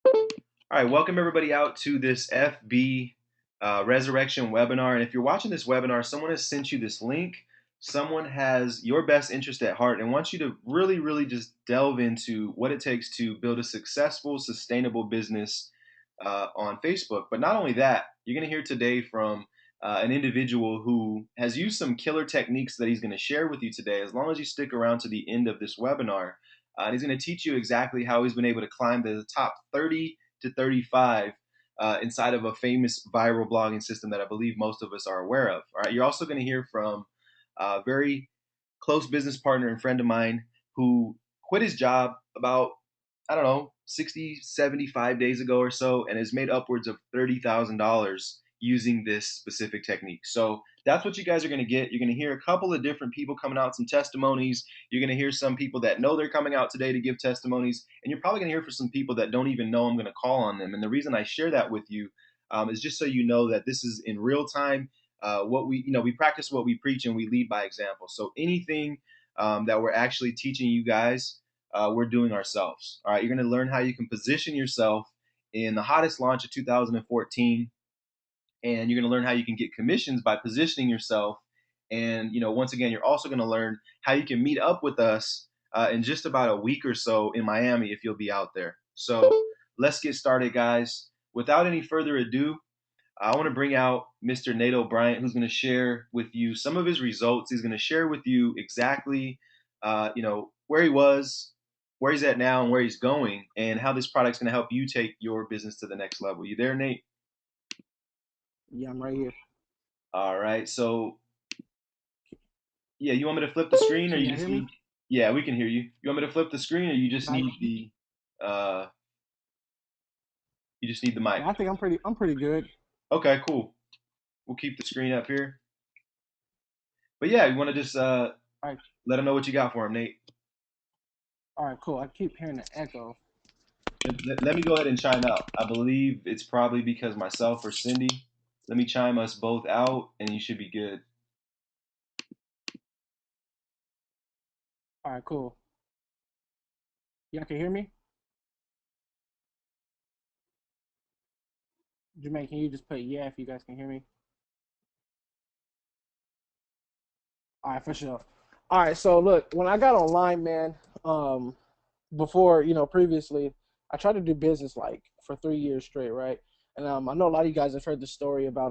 All right, welcome everybody out to this FB Resurrection webinar. And if you're watching this webinar, someone has sent you this link. Someone has your best interest at heart and wants you to really, really just delve into what it takes to build a successful, sustainable business on Facebook. But not only that, you're going to hear today from an individual who has used some killer techniques that he's going to share with you today, as long as you stick around to the end of this webinar. And he's going to teach you exactly how he's been able to climb to the top 30 to 35 inside of a famous viral blogging system that I believe most of us are aware of. All right, you're also going to hear from a very close business partner and friend of mine who quit his job about, I don't know, 60, 75 days ago or so, and has made upwards of $30,000 using this specific technique. So that's what you guys are going to get. You're going to hear a couple of different people coming out, some testimonies. You're going to hear some people that know they're coming out today to give testimonies, and you're probably going to hear from some people that don't even know I'm going to call on them. And the reason I share that with you is just so you know that this is in real time. What we practice what we preach, and we lead by example. So anything that we're actually teaching you guys, we're doing ourselves. All right, you're going to learn how you can position yourself in the hottest launch of 2014, and you're going to learn how you can get commissions by positioning yourself. And once again, you're also going to learn how you can meet up with us in just about a week or so in Miami if you'll be out there. So let's get started, guys. Without any further ado, I want to bring out Mr. Nato Bryant, who's going to share with you some of his results. He's going to share with you exactly, where he was, where he's at now, and where he's going, and how this product's going to help you take your business to the next level. You there, Nate? Yeah, I'm right here. All right. So, yeah, you want me to flip the screen, or Can you y'all just hear need? me? Yeah, we can hear you. You want me to flip the screen, or Not, uh, you just need the mic? no, I think I'm pretty good. Okay, cool. We'll keep the screen up here. But yeah, you want to just All right, let him know what you got for him, Nate? all right, cool. I keep hearing the echo. Let me go ahead and chime out. I believe it's probably because myself or Cindy. Let me chime us both out, and you should be good. All right, cool. Y'all can hear me? Jermaine, can you just put yeah if you guys can hear me? All right, for sure. All right, so look, when I got online, man, um, before previously, I tried to do business like for 3 years straight, right? And I know a lot of you guys have heard the story about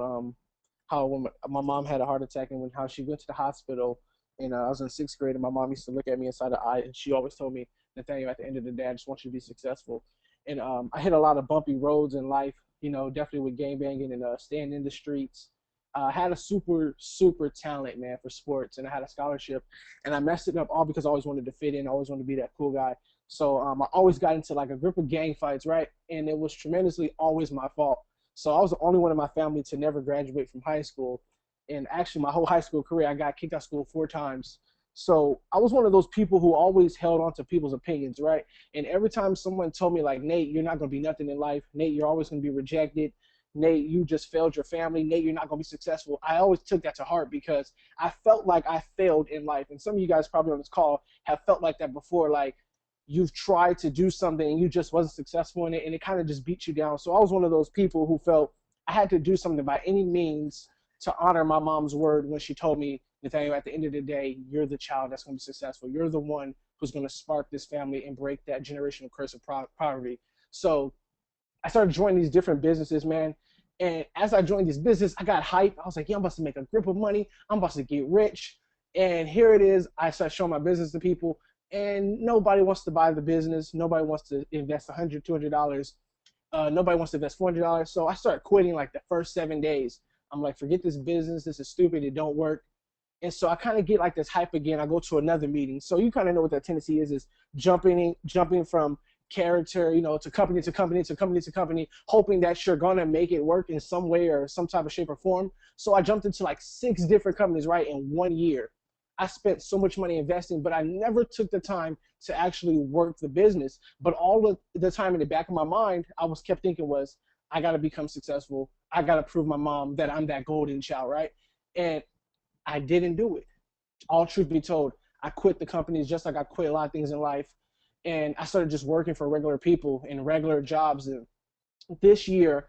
how when my mom had a heart attack and when how she went to the hospital, and I was in sixth grade, and my mom used to look at me inside the eye, and she always told me, Nathaniel, at the end of the day, I just want you to be successful. And I hit a lot of bumpy roads in life, definitely with game banging and staying in the streets. I had a super talent, man, for sports, and I had a scholarship, and I messed it up all because I always wanted to fit in, I always wanted to be that cool guy. So I always got into like a group of gang fights, right? And it was tremendously always my fault. So I was the only one in my family to never graduate from high school. And actually, my whole high school career, I got kicked out of school 4 times. So I was one of those people who always held on to people's opinions, right? And every time someone told me, like, Nate, you're not going to be nothing in life. Nate, you're always going to be rejected. Nate, you just failed your family. Nate, you're not going to be successful. I always took that to heart because I felt like I failed in life. And some of you guys probably on this call have felt like that before. Like, you've tried to do something and you just wasn't successful in it, and it kind of just beat you down. So I was one of those people who felt I had to do something by any means to honor my mom's word when she told me, Nathaniel, at the end of the day, you're the child that's going to be successful. You're the one who's going to spark this family and break that generational curse of poverty. So I started joining these different businesses, man. And as I joined this business, I got hyped. I was like, yeah, I'm about to make a grip of money. I'm about to get rich. And here it is. I started showing my business to people, and nobody wants to buy the business. Nobody wants to invest $100, $200. Nobody wants to invest $400. So I started quitting like the first 7 days. I'm like, forget this business. This is stupid. It don't work. And so I kind of get like this hype again. I go to another meeting. So you kind of know what that tendency is jumping from character, to company to company to company to company, hoping that you're gonna make it work in some way or some type of shape or form. So I jumped into like 6 different companies, right, in 1 year. I spent so much money investing, but I never took the time to actually work the business. But all of the time in the back of my mind, I was kept thinking was, I gotta become successful. I gotta prove my mom that I'm that golden child, right? And I didn't do it. All truth be told, I quit the companies just like I quit a lot of things in life. and I started just working for regular people in regular jobs. And this year,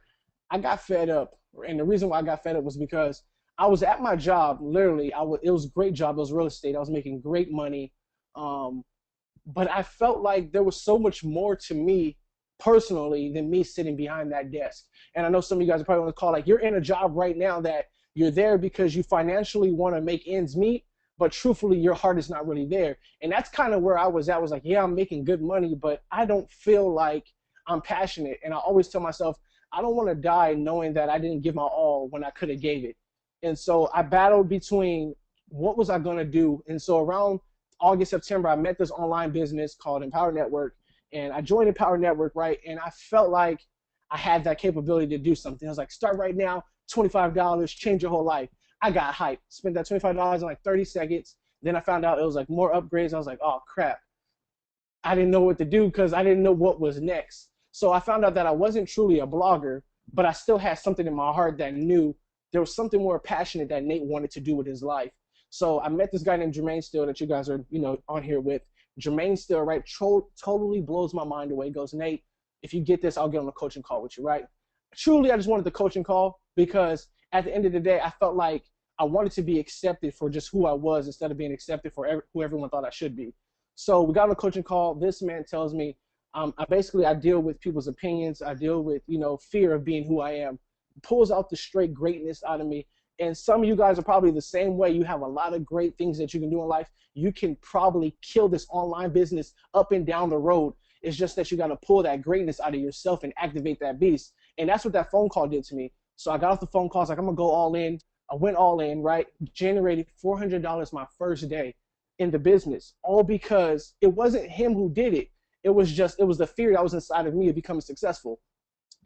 I got fed up, and the reason why I got fed up was because I was at my job. Literally, it was a great job. It was real estate. I was making great money, um, but I felt like there was so much more to me personally than me sitting behind that desk. And I know some of you guys are probably going to call, like, you're in a job right now that you're there because you financially want to make ends meet, but truthfully your heart is not really there. And that's kind of where I was at. I was like, yeah, I'm making good money, but I don't feel like I'm passionate. And I always tell myself, I don't want to die knowing that I didn't give my all when I could have gave it. And so I battled between what was I going to do. And so around August, September, I met this online business called Empower Network, and I joined Empower Network, right? And I felt like I had that capability to do something. I was like, start right now, $25, change your whole life. I got hyped, spent that $25 in like 30 seconds. Then I found out it was like more upgrades. I was like, oh crap. I didn't know what to do because I didn't know what was next. So I found out that I wasn't truly a blogger, but I still had something in my heart that knew there was something more passionate that Nate wanted to do with his life. So I met this guy named Jermaine Steele that you guys are, on here with. Jermaine Steele, right, totally blows my mind away. He goes, Nate, if you get this, I'll get on a coaching call with you, right? Truly, I just wanted the coaching call because at the end of the day, I felt like I wanted to be accepted for just who I was instead of being accepted for who everyone thought I should be. So we got on a coaching call. This man tells me, I deal with people's opinions. I deal with, fear of being who I am. Pulls out the straight greatness out of me. And some of you guys are probably the same way. You have a lot of great things that you can do in life. You can probably kill this online business up and down the road. It's just that you got to pull that greatness out of yourself and activate that beast. And that's what that phone call did to me. So I got off the phone call. I was like, I'm going to go all in. I went all in, right? Generated $400 my first day in the business, all because it wasn't him who did it. It was the fear that was inside of me of becoming successful.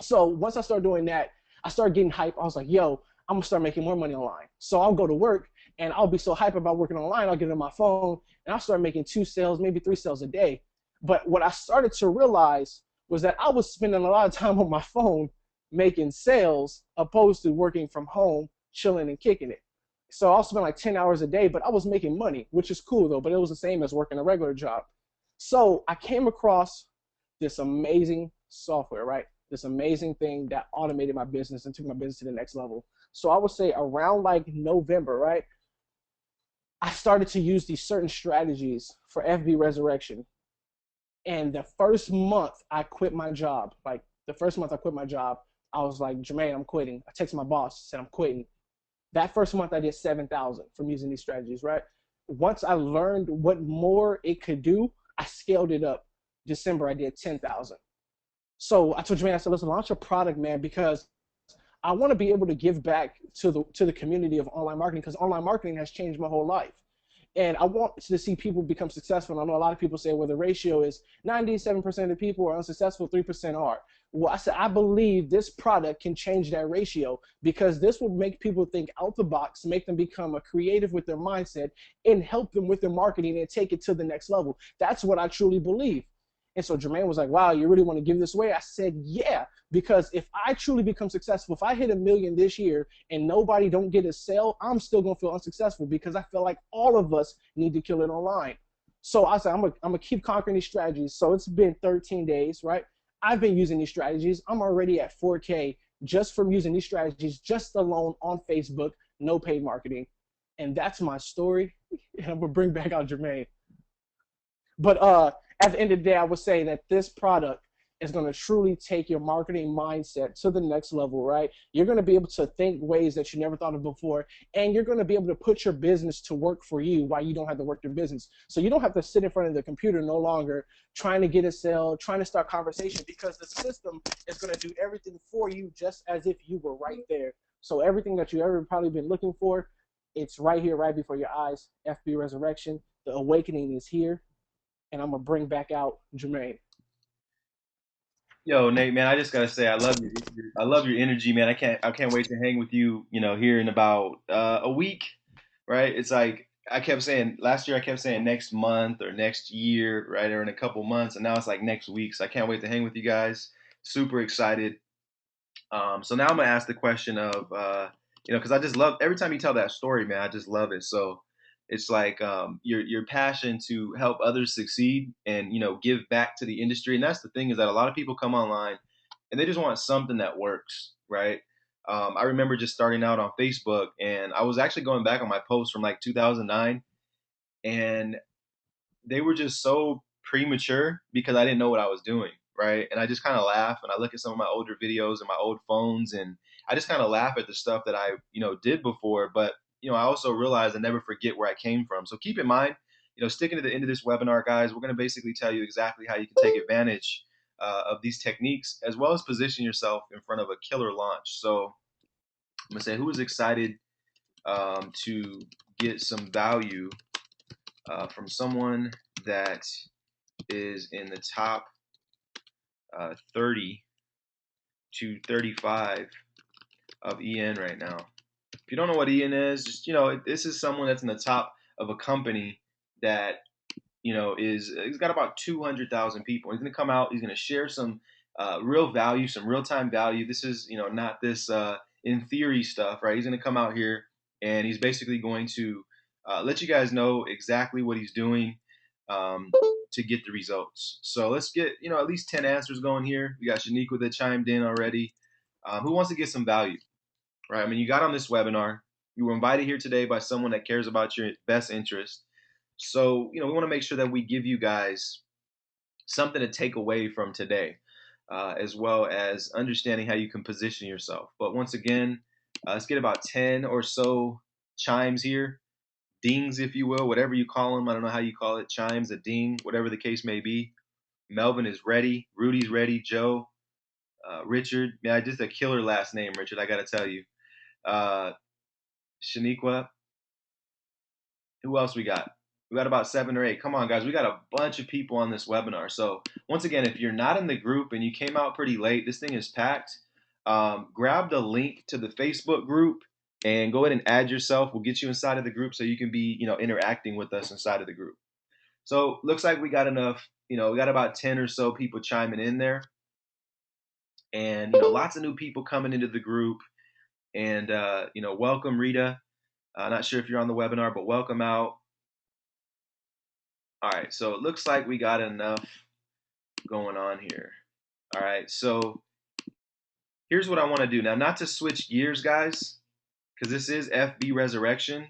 So once I started doing that, I started getting hype. I was like, yo, I'm gonna start making more money online. So I'll go to work and I'll be so hype about working online. I'll get on my phone and I'll start making 2 sales, maybe 3 sales a day. But what I started to realize was that I was spending a lot of time on my phone making sales opposed to working from home, chilling and kicking it. So I'll spend like 10 hours a day, but I was making money, which is cool though, but it was the same as working a regular job. So I came across this amazing software, right? This amazing thing that automated my business and took my business to the next level. So I would say around like November, right? I started to use these certain strategies for FB Resurrection. And the first month I quit my job, like the first month I quit my job, I was like, Jermaine, I'm quitting. I texted my boss, said I'm quitting. That first month I did 7,000 from using these strategies, right? Once I learned what more it could do, I scaled it up. December I did 10,000. So I told Jermaine, I said, listen, launch a product, man, because I want to be able to give back to the community of online marketing because online marketing has changed my whole life. And I want to see people become successful. And I know a lot of people say, well, the ratio is 97% of people are unsuccessful, 3% are. Well, I said, I believe this product can change that ratio because this will make people think out the box, make them become a creative with their mindset, and help them with their marketing and take it to the next level. That's what I truly believe. And so Jermaine was like, wow, you really want to give this away? I said, yeah, because if I truly become successful, if I hit 1 million this year and nobody don't get a sale, I'm still going to feel unsuccessful because I feel like all of us need to kill it online. So I said, I'm going to keep conquering these strategies. So it's been 13 days, right? I've been using these strategies. I'm already at 4K just from using these strategies, just alone on Facebook, no paid marketing. And that's my story. And I'm going to bring back out Jermaine. But at the end of the day, I would say that this product is going to truly take your marketing mindset to the next level, right? You're going to be able to think ways that you never thought of before, and you're going to be able to put your business to work for you while you don't have to work your business. So you don't have to sit in front of the computer no longer trying to get a sale, trying to start conversation, because the system is going to do everything for you just as if you were right there. So everything that you ever probably been looking for, it's right here, right before your eyes. FB Resurrection, the awakening is here, and I'm gonna bring back out Jermaine. Yo, Nate, man, I just gotta say, I love your energy, man. I can't wait to hang with you. Here in about a week, right? It's like I kept saying last year. I kept saying next month or next year, right, or in a couple months, and now it's like next week. So I can't wait to hang with you guys. Super excited. So now I'm gonna ask the question of, because I just love every time you tell that story, man. I just love it. So It's like your passion to help others succeed and give back to the industry. And that's the thing, is that a lot of people come online and they just want something that works, right? I remember just starting out on Facebook, and I was actually going back on my posts from like 2009, and they were just so premature because I didn't know what I was doing, right? And I just kind of laugh, and I look at some of my older videos and my old phones, and I just kind of laugh at the stuff that I, did before. But I also realize I never forget where I came from. So keep in mind, sticking to the end of this webinar, guys, we're going to basically tell you exactly how you can take advantage of these techniques, as well as position yourself in front of a killer launch. So I'm gonna say, who is excited to get some value from someone that is in the top 30 to 35 of EN right now. If you don't know what EN is, just this is someone that's in the top of a company that he's got about 200,000 people. He's going to come out. He's going to share some real value, some real time value. This is not this in theory stuff, right? He's going to come out here and he's basically going to let you guys know exactly what he's doing to get the results. So let's get at least 10 answers going here. We got Shaniqua that chimed in already. Who wants to get some value, right? I mean, you got on this webinar. You were invited here today by someone that cares about your best interest. So, we want to make sure that we give you guys something to take away from today, as well as understanding how you can position yourself. But once again, let's get about 10 or so chimes here, dings, if you will, whatever you call them. I don't know how you call it, chimes, a ding, whatever the case may be. Melvin is ready. Rudy's ready. Joe, Richard. Yeah, just a killer last name, Richard, I got to tell you. Shaniqua. Who else we got? We got about 7 or 8. Come on, guys. We got a bunch of people on this webinar. So once again, if you're not in the group and you came out pretty late, this thing is packed. Grab the link to the Facebook group and go ahead and add yourself. We'll get you inside of the group so you can be, interacting with us inside of the group. So looks like we got enough. We got about 10 or so people chiming in there, and lots of new people coming into the group. And welcome, Rita. Not sure if you're on the webinar, but welcome out. All right, so it looks like we got enough going on here. All right, so here's what I want to do now. Not to switch gears, guys, because this is FB Resurrection,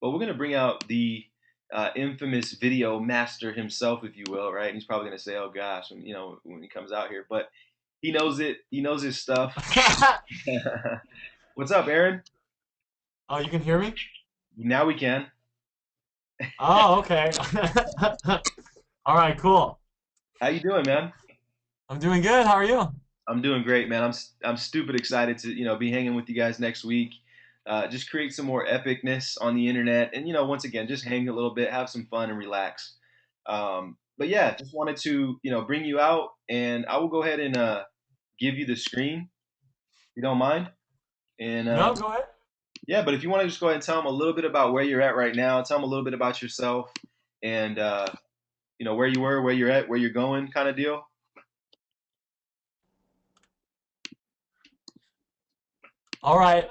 but we're going to bring out the infamous video master himself, if you will, right? And he's probably going to say, "Oh gosh," when he comes out here, but he knows it. He knows his stuff. What's up, Aaron? Oh, you can hear me? Now we can. Oh, okay. All right, cool. How you doing, man? I'm doing good. How are you? I'm doing great, man. I'm stupid excited to be hanging with you guys next week. Just create some more epicness on the internet, and once again, just hang a little bit, have some fun, and relax. But yeah, just wanted to bring you out, and I will go ahead and give you the screen, if you don't mind. And No, go ahead. yeah, but if you want to just go ahead and tell them a little bit about where you're at right now, tell them a little bit about yourself, and where you were, where you're at, where you're going, kind of deal. All right.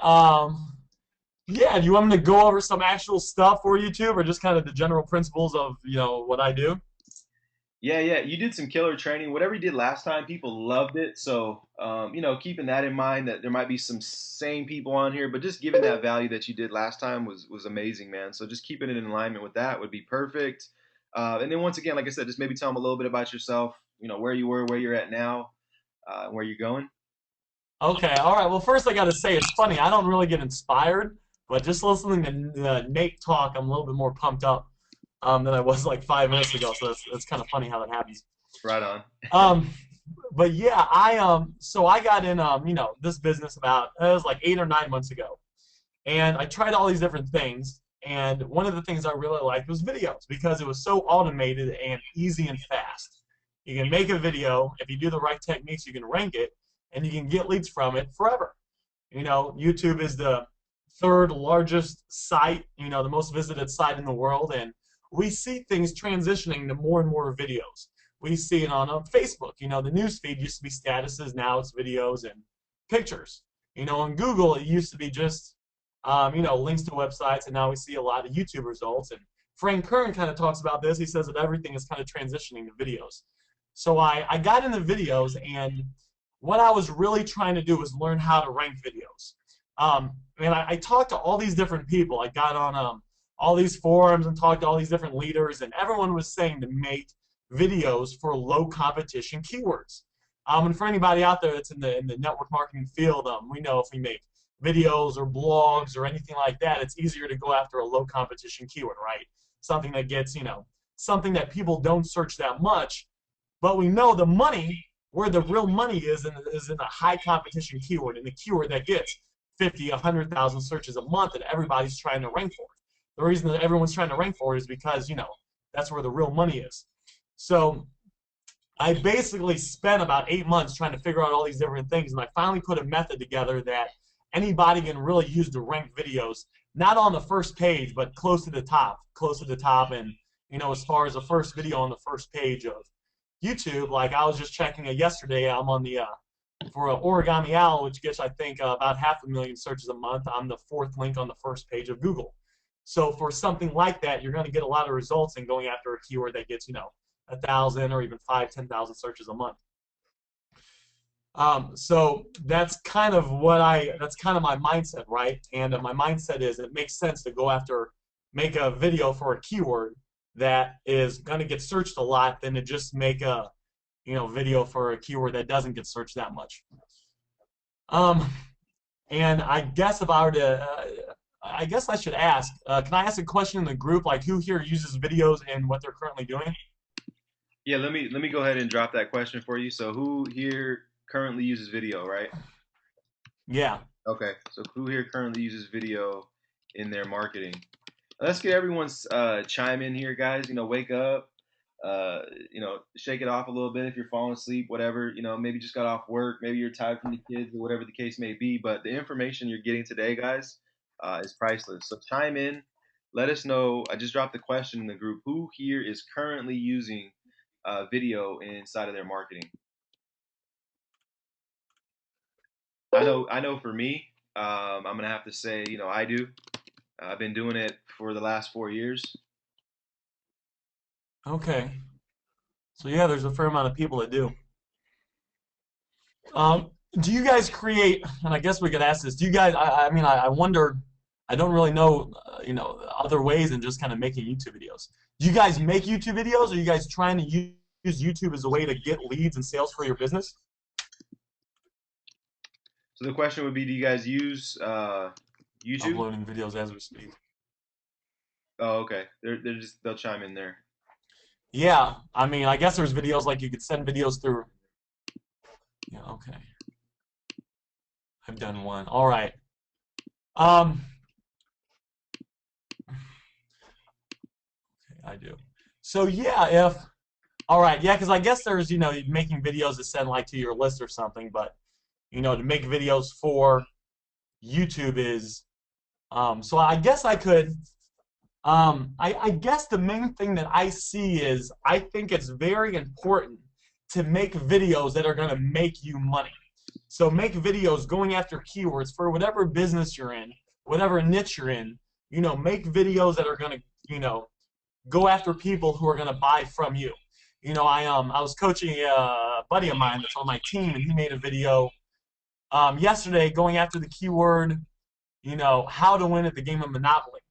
Yeah, do you want me to go over some actual stuff for YouTube or just kind of the general principles of, what I do? Yeah, you did some killer training. Whatever you did last time, people loved it. So, keeping that in mind, that there might be some same people on here, but just giving that value that you did last time was amazing, man. So just keeping it in alignment with that would be perfect. And then once again, like I said, just maybe tell them a little bit about yourself, where you were, where you're at now, where you're going. Okay, all right. Well, first I got to say, it's funny. I don't really get inspired, but just listening to Nate talk, I'm a little bit more pumped up than I was like 5 minutes ago. So that's kind of funny how that happens. Right on. But yeah, so I got in this business about it was like 8 or 9 months ago, and I tried all these different things. And one of the things I really liked was videos because it was so automated and easy and fast. You can make a video if you do the right techniques. You can rank it, and you can get leads from it forever. YouTube is the third largest site, the most visited site in the world, and we see things transitioning to more and more videos. We see it on Facebook. The news feed used to be statuses, now it's videos and pictures. On Google, it used to be just links to websites, and now we see a lot of YouTube results. And Frank Kern kind of talks about this. He says that everything is kind of transitioning to videos. So I got into videos, and what I was really trying to do was learn how to rank videos. And I talked to all these different people. I got on all these forums and talked to all these different leaders, and everyone was saying to make videos for low competition keywords. And for anybody out there that's in the network marketing field, we know if we make videos or blogs or anything like that, it's easier to go after a low competition keyword, right? Something that gets, something that people don't search that much, but we know the money, where the real money is in a high competition keyword, and the keyword that gets 50, 100,000 searches a month that everybody's trying to rank for. The reason that everyone's trying to rank for it is because, that's where the real money is. So I basically spent about 8 months trying to figure out all these different things, and I finally put a method together that anybody can really use to rank videos, not on the first page, but close to the top, and, as far as the first video on the first page of YouTube, like I was just checking it yesterday, I'm on the, for Origami Owl, which gets, I think, about 500,000 searches a month, I'm the 4th link on the first page of Google. So for something like that, you're going to get a lot of results in going after a keyword that gets, 1,000 or even 5,000, 10,000 searches a month. So that's kind of my mindset, right? And my mindset is it makes sense to make a video for a keyword that is going to get searched a lot than to just make a, video for a keyword that doesn't get searched that much. And I guess if I were to, I guess I should ask, can I ask a question in the group, like who here uses videos and what they're currently doing? Yeah, let me go ahead and drop that question for you. So who here currently uses video, right? Yeah. Okay, so who here currently uses video in their marketing? Let's get everyone's chime in here, guys. Wake up. Shake it off a little bit if you're falling asleep, whatever. Maybe just got off work. Maybe you're tired from the kids or whatever the case may be. But the information you're getting today, guys, is priceless. So chime in. Let us know. I just dropped the question in the group. Who here is currently using video inside of their marketing? I know for me, I'm gonna have to say, I do. I've been doing it for the last 4 years. Okay. So yeah, there's a fair amount of people that do. Do you guys create, and I guess we could ask this, do you guys, I wonder, I don't really know, other ways than just kind of making YouTube videos. Do you guys make YouTube videos, or are you guys trying to use YouTube as a way to get leads and sales for your business? So the question would be, do you guys use YouTube? Uploading videos as we speak. Oh, okay. They'll chime in there. Yeah, I guess there's videos like you could send videos through. Yeah, okay. I've done one. All right. Okay, I do. So yeah, all right, yeah, because I guess there's, making videos to send like to your list or something, but, to make videos for YouTube is, so I guess I could, I guess the main thing that I see is I think it's very important to make videos that are going to make you money. So make videos going after keywords for whatever business you're in, whatever niche you're in, make videos that are going to, go after people who are going to buy from you. I was coaching a buddy of mine that's on my team, and he made a video yesterday going after the keyword, how to win at the game of Monopoly.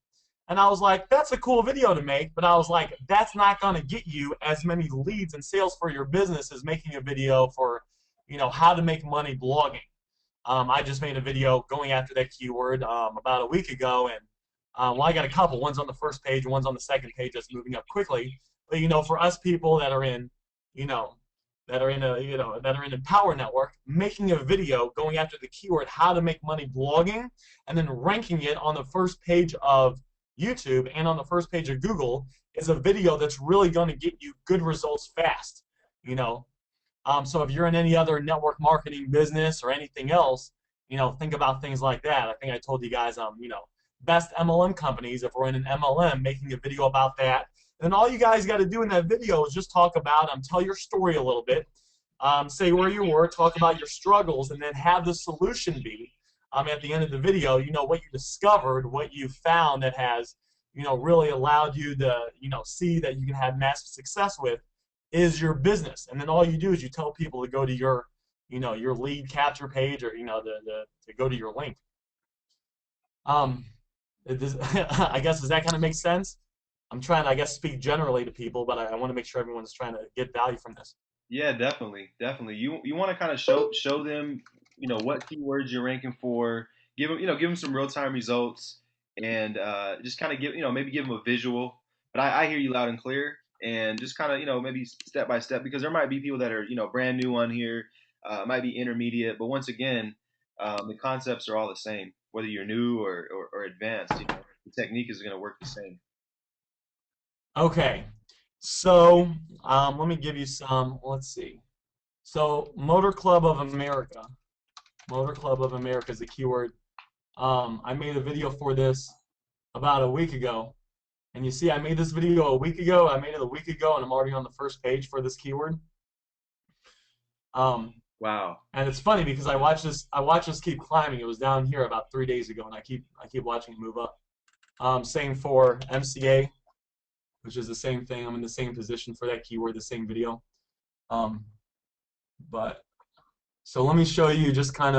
And I was like, that's a cool video to make, but I was like, that's not going to get you as many leads and sales for your business as making a video for, how to make money blogging. I just made a video going after that keyword about a week ago, and well, I got a couple. One's on the first page, one's on the second page that's moving up quickly. But, for us people that are in, that are in a Power Network, making a video going after the keyword how to make money blogging, and then ranking it on the first page of YouTube and on the first page of Google is a video that's really going to get you good results fast. So if you're in any other network marketing business or anything else, think about things like that. I think I told you guys, best MLM companies, if we're in an MLM, making a video about that. And then all you guys got to do in that video is just talk about, tell your story a little bit, say where you were, talk about your struggles, and then have the solution be at the end of the video, what you discovered, what you found that has, really allowed you to, see that you can have massive success with is your business. And then all you do is you tell people to go to your, your lead capture page, or, to go to your link. I guess, does that kind of make sense? I'm trying to, I guess, speak generally to people, but I want to make sure everyone's trying to get value from this. Yeah, definitely, definitely. You want to kind of show them, what keywords you're ranking for. Give them some real time results, and just kind of maybe give them a visual. But I hear you loud and clear, and just kind of, maybe step by step, because there might be people that are, brand new on here, might be intermediate, but once again, the concepts are all the same, whether you're new or advanced. The technique is going to work the same. Okay, so let me give you some. Let's see. So Motor Club of America. Motor Club of America is a keyword. I made a video for this about a week ago. And you see, I made this video a week ago. I made it a week ago, and I'm already on the first page for this keyword. Wow. And it's funny because I watched this keep climbing. It was down here about 3 days ago, and I keep watching it move up. Same for MCA, which is the same thing. I'm in the same position for that keyword, the same video. But so let me show you something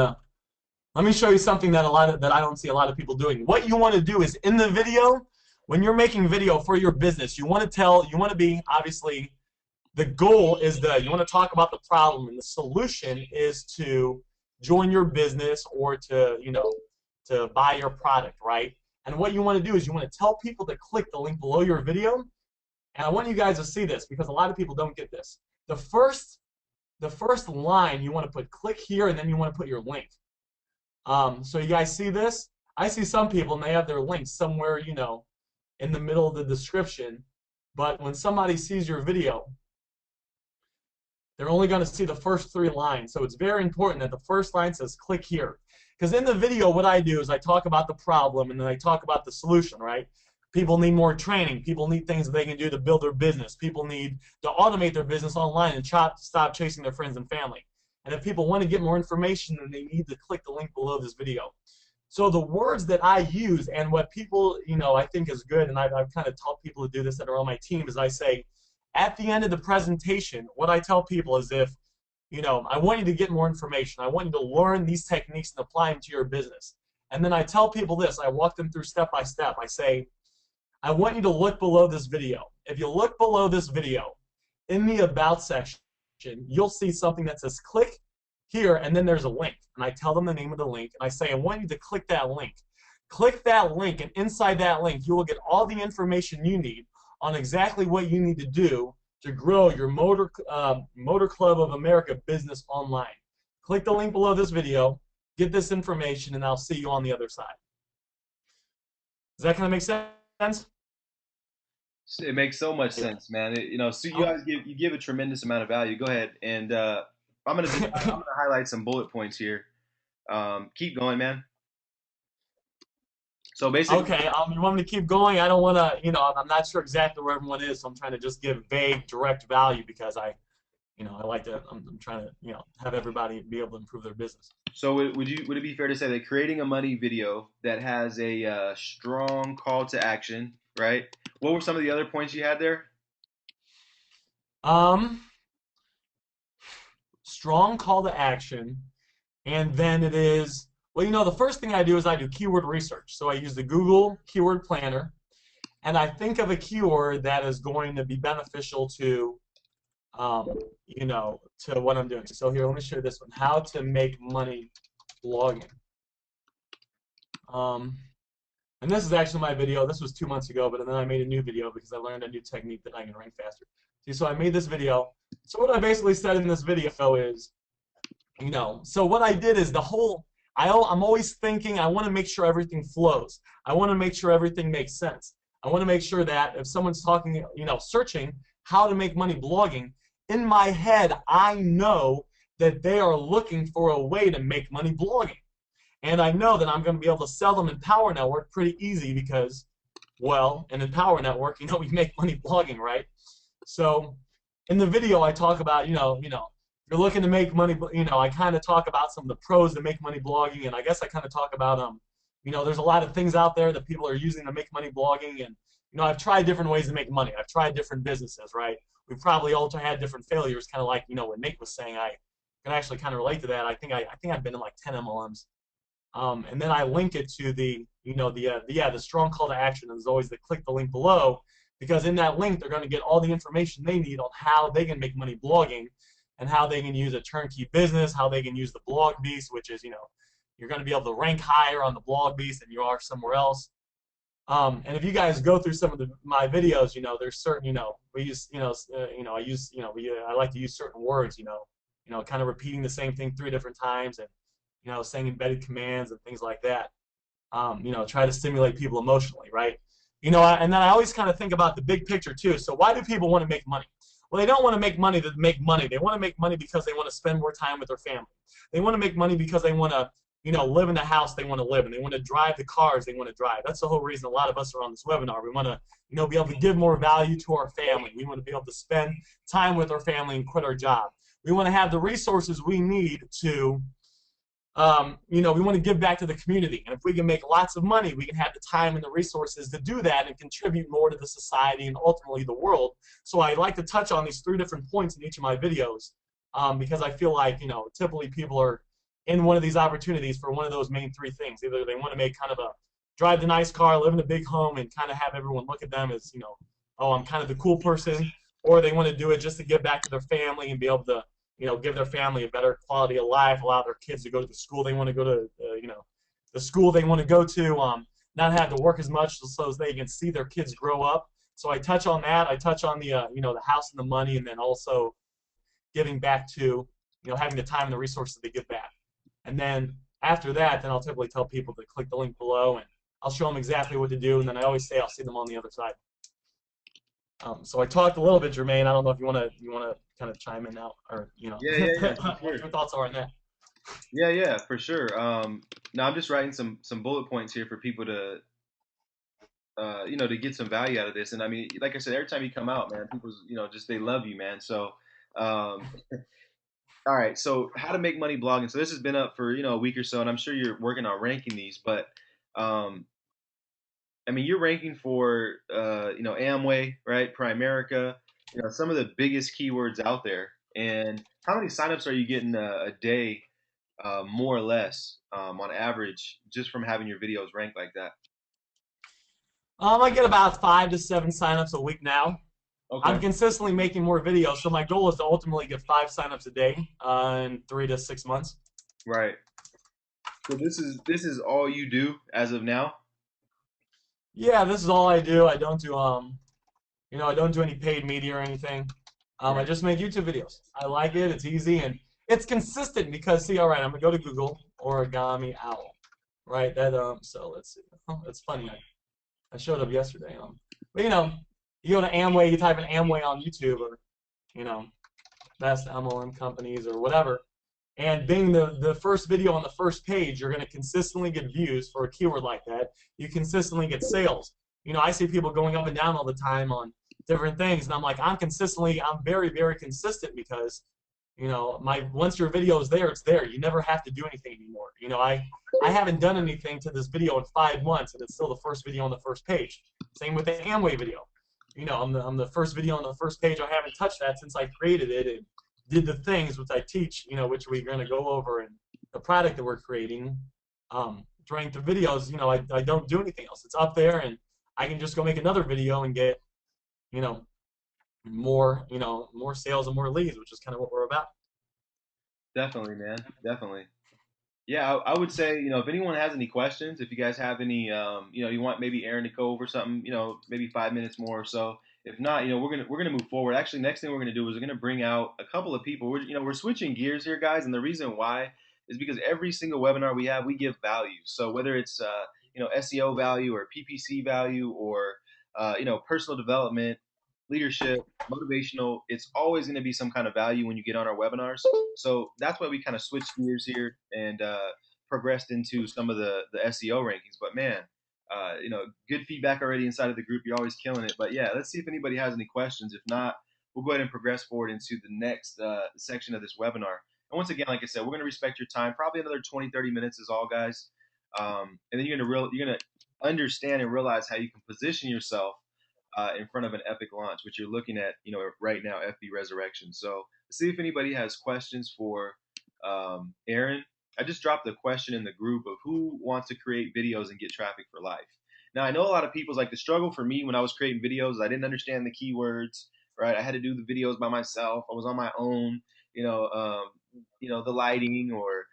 that I don't see a lot of people doing. What you want to do is, in the video, when you're making video for your business, you want to be, obviously, the goal is you want to talk about the problem, and the solution is to join your business or to buy your product, right? And what you want to do is you want to tell people to click the link below your video. And I want you guys to see this because a lot of people don't get this. The first line, you want to put click here, and then you want to put your link. So you guys see this? I see some people, and they have their links somewhere, in the middle of the description. But when somebody sees your video, they're only going to see the first 3 lines. So it's very important that the first line says click here. Because in the video, what I do is I talk about the problem, and then I talk about the solution, right? People need more training. People need things that they can do to build their business. People need to automate their business online and stop chasing their friends and family. And if people want to get more information, then they need to click the link below this video. So the words that I use, and what people, I think is good, and I've kind of taught people to do this that are on my team, is I say, at the end of the presentation, what I tell people is, if, I want you to get more information. I want you to learn these techniques and apply them to your business. And then I tell people this. I walk them through step by step. I say, I want you to look below this video. If you look below this video, in the About section, you'll see something that says click here, and then there's a link. And I tell them the name of the link, and I say, I want you to click that link. Click that link, and inside that link, you will get all the information you need on exactly what you need to do to grow your Motor Club of America business online. Click the link below this video, get this information, and I'll see you on the other side. Does that kind of make sense? It makes so much sense, man. So you guys give a tremendous amount of value. Go ahead, and I'm gonna highlight some bullet points here. Keep going, man. So basically, okay. You want me to keep going? I don't want to. I'm not sure exactly where everyone is, so I'm trying to just give vague, direct value because I like to. I'm trying to, have everybody be able to improve their business. So would it be fair to say that creating a money video that has a strong call to action, right? What were some of the other points you had there? Strong call to action, and then it is, well, the first thing I do is I do keyword research. So I use the Google Keyword Planner, and I think of a keyword that is going to be beneficial to, to what I'm doing. So here, let me show you this one: how to make money blogging. And this is actually my video. This was 2 months ago, but then I made a new video because I learned a new technique that I can rank faster. See, so I made this video. So what I basically said in this video is, so what I did is I'm always thinking, I want to make sure everything flows. I want to make sure everything makes sense. I want to make sure that if someone's talking, searching how to make money blogging, in my head, I know that they are looking for a way to make money blogging. And I know that I'm going to be able to sell them in Power Network pretty easy because, well, and in Power Network, we make money blogging, right? So in the video, I talk about, if you're looking to make money, I kind of talk about some of the pros that make money blogging, and I guess I kind of talk about there's a lot of things out there that people are using to make money blogging, and I've tried different ways to make money. I've tried different businesses, right? We've probably all had different failures, kind of like what Nate was saying. I can actually kind of relate to that. I think I've been in like 10 MLMs, and then I link it to the strong call to action. And there's always the click the link below, because in that link they're going to get all the information they need on how they can make money blogging, and how they can use a turnkey business, how they can use the blog beast, which is you're going to be able to rank higher on the blog beast than you are somewhere else. And if you guys go through some of my videos, there's certain, we use, I use, I like to use certain words, kind of repeating the same thing 3 different times, and, saying embedded commands and things like that. Try to stimulate people emotionally, right? And then I always kind of think about the big picture too. So why do people want to make money? Well, they don't want to make money to make money. They want to make money because they want to spend more time with their family. They want to make money because they want to live in the house they want to live in. They want to drive the cars they want to drive. That's the whole reason a lot of us are on this webinar. We want to, be able to give more value to our family. We want to be able to spend time with our family and quit our job. We want to have the resources we need to, we want to give back to the community. And if we can make lots of money, we can have the time and the resources to do that and contribute more to the society and ultimately the world. So I like to touch on these 3 different points in each of my videos, because I feel like, typically people are in one of these opportunities for one of those main 3 things. Either they want to make kind of drive the nice car, live in a big home, and kind of have everyone look at them as, oh, I'm kind of the cool person, or they want to do it just to give back to their family and be able to, give their family a better quality of life, allow their kids to go to the school they want to go to, the school they want to go to, not have to work as much so they can see their kids grow up. So I touch on that. I touch on the, the house and the money, and then also giving back to, having the time and the resources to give back. And then after that, then I'll typically tell people to click the link below, and I'll show them exactly what to do. And then I always say I'll see them on the other side. So I talked a little bit, Jermaine. I don't know if you want to kind of chime in now, or Yeah, what sure. your thoughts are on that. Yeah, for sure. Now I'm just writing some bullet points here for people to to get some value out of this. And I mean, like I said, every time you come out, man, people, just they love you, man. So, um, all right. So, how to make money blogging. So this has been up for a week or so, and I'm sure you're working on ranking these. But um, I mean, you're ranking for Amway, right? Primerica, some of the biggest keywords out there. And how many signups are you getting a day, more or less, on average, just from having your videos ranked like that? I get about 5 to 7 signups a week now. I'm Okay. consistently making more videos, so my goal is to ultimately get 5 signups a day in 3 to 6 months. Right. So this is all you do as of now? Yeah, this is all I do. I don't do I don't do any paid media or anything. I Right. just make YouTube videos. I like it. It's easy and it's consistent because see, all right, I'm gonna go to Google origami owl, right? So let's see. Oh, it's funny. I showed up yesterday. But you go to Amway, you type in Amway on YouTube, or you know, best MLM companies or whatever, and being the first video on the first page, you're going to consistently get views for a keyword like that. You consistently get sales. I see people going up and down all the time on different things, and I'm like, I'm very, very consistent because, once your video is there, it's there. You never have to do anything anymore. I haven't done anything to this video in 5 months, and it's still the first video on the first page. Same with the Amway video. I'm the first video on the first page. I haven't touched that since I created it. And did the things which I teach, which we're going to go over in the product that we're creating. During the videos, I don't do anything else. It's up there, and I can just go make another video and get, you know, more sales and more leads, which is kind of what we're about. Definitely, man. Definitely. Yeah, I would say, if anyone has any questions, if you guys have any, you want maybe Aaron to go over something, maybe 5 minutes more or so. If not, we're gonna move forward. Actually, next thing we're gonna do is we're gonna bring out a couple of people. We're switching gears here, guys, and the reason why is because every single webinar we have, we give value. So whether it's SEO value or PPC value or personal development, leadership, motivational, it's always going to be some kind of value when you get on our webinars. So that's why we kind of switched gears here and progressed into some of the SEO rankings. But man, good feedback already inside of the group. You're always killing it. But yeah, let's see if anybody has any questions. If not, we'll go ahead and progress forward into the next section of this webinar. And once again, like I said, we're going to respect your time. Probably another 20, 30 minutes is all, guys. And then you're going to understand and realize how you can position yourself in front of an epic launch, which you're looking at, right now, FB Resurrection. So let's see if anybody has questions for Aaron. I just dropped a question in the group of who wants to create videos and get traffic for life. Now, I know a lot of people's like the struggle for me when I was creating videos, I didn't understand the keywords, right? I had to do the videos by myself. I was on my own, the lighting, or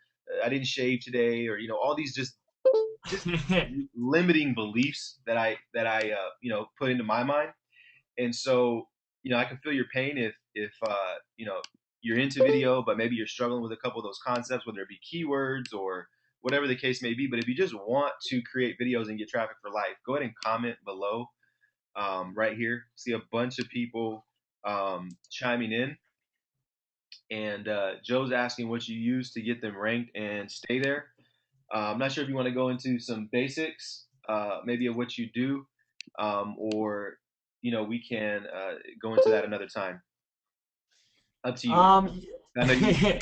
I didn't shave today, or, all these just limiting beliefs that I put into my mind. And so, I can feel your pain if you're into video, but maybe you're struggling with a couple of those concepts, whether it be keywords or whatever the case may be. But if you just want to create videos and get traffic for life, go ahead and comment below right here. See a bunch of people chiming in. And Joe's asking what you use to get them ranked and stay there. I'm not sure if you want to go into some basics, maybe of what you do, or we can go into that another time. Up to you. I know you.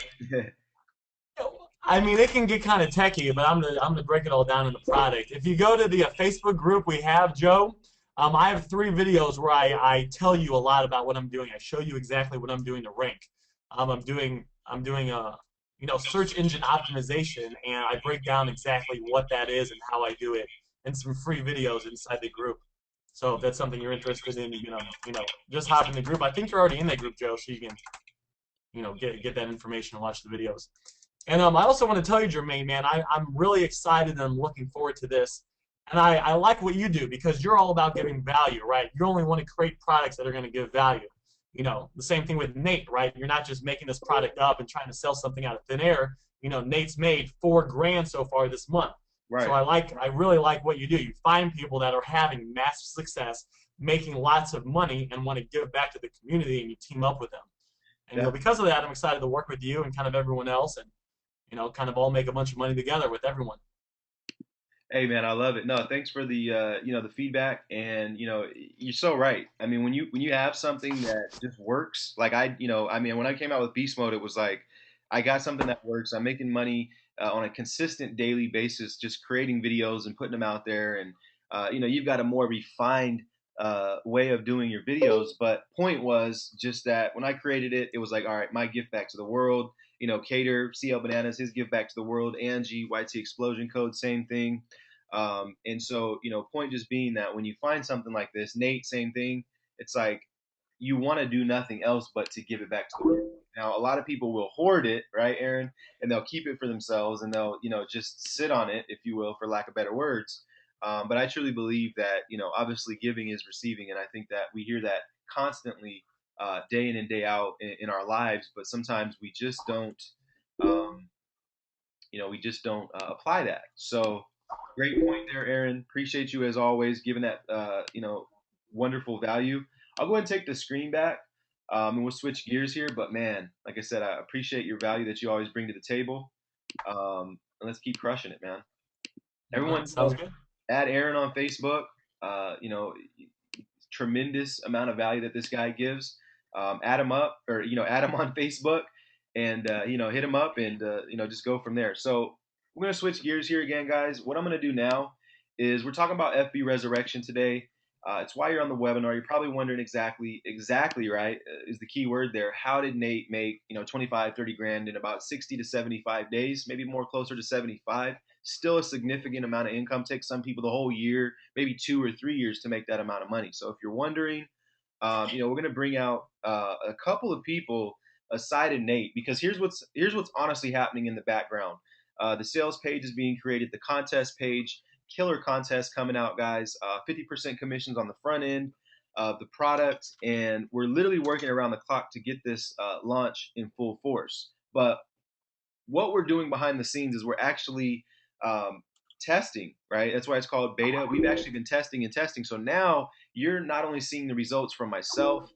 I mean, it can get kind of techy, but I'm gonna break it all down in the product. If you go to the Facebook group we have, Joe, I have 3 videos where I tell you a lot about what I'm doing. I show you exactly what I'm doing to rank. I'm doing search engine optimization, and I break down exactly what that is and how I do it in some free videos inside the group. So if that's something you're interested in, just hop in the group. I think you're already in that group, Joe, so you can get that information and watch the videos. And I also want to tell you, Jermaine, man, I'm really excited and I'm looking forward to this. And I like what you do because you're all about giving value, right? You only want to create products that are going to give value. The same thing with Nate, right? You're not just making this product up and trying to sell something out of thin air. Nate's made $4,000 so far this month. Right. So I really like what you do. You find people that are having massive success, making lots of money, and want to give back to the community, and you team up with them. And because of that, I'm excited to work with you and kind of everyone else, and kind of all make a bunch of money together with everyone. Hey man, I love it. No, thanks for the the feedback, and you're so right. I mean, when you have something that just works, like when I came out with Beast Mode, it was like I got something that works. I'm making money on a consistent daily basis, just creating videos and putting them out there, and you've got a more refined way of doing your videos. But point was just that when I created it, it was like, all right, my gift back to the world. Cater, CL Bananas, his give back to the world. Angie, YT Explosion Code, same thing. And so, point just being that when you find something like this, Nate, same thing. It's like you want to do nothing else but to give it back to the world. Now, a lot of people will hoard it, right, Aaron? And they'll keep it for themselves, and they'll, just sit on it, if you will, for lack of better words. But I truly believe that, obviously giving is receiving. And I think that we hear that constantly day in and day out in our lives, but sometimes we just don't, apply that. So great point there, Aaron. Appreciate you as always, giving that, wonderful value. I'll go ahead and take the screen back, and we'll switch gears here. But man, like I said, I appreciate your value that you always bring to the table. And let's keep crushing it, man. Everyone, add Aaron on Facebook. Tremendous amount of value that this guy gives. Add him up, or add him on Facebook, and hit him up, and just go from there. So we're gonna switch gears here again, guys. What I'm gonna do now is we're talking about FB Resurrection today. It's why you're on the webinar. You're probably wondering exactly right is the key word there. How did Nate make 25, 30 grand in about 60 to 75 days? Maybe more closer to 75. Still a significant amount of income. Takes some people the whole year, maybe 2 or 3 years to make that amount of money. So if you're wondering, we're going to bring out a couple of people aside of Nate, because here's what's honestly happening in the background. The sales page is being created, the contest page, killer contest coming out, guys. 50% commissions on the front end of the product, and we're literally working around the clock to get this launch in full force. But what we're doing behind the scenes is we're actually testing, right? That's why it's called beta. We've actually been testing and testing. So now you're not only seeing the results from myself,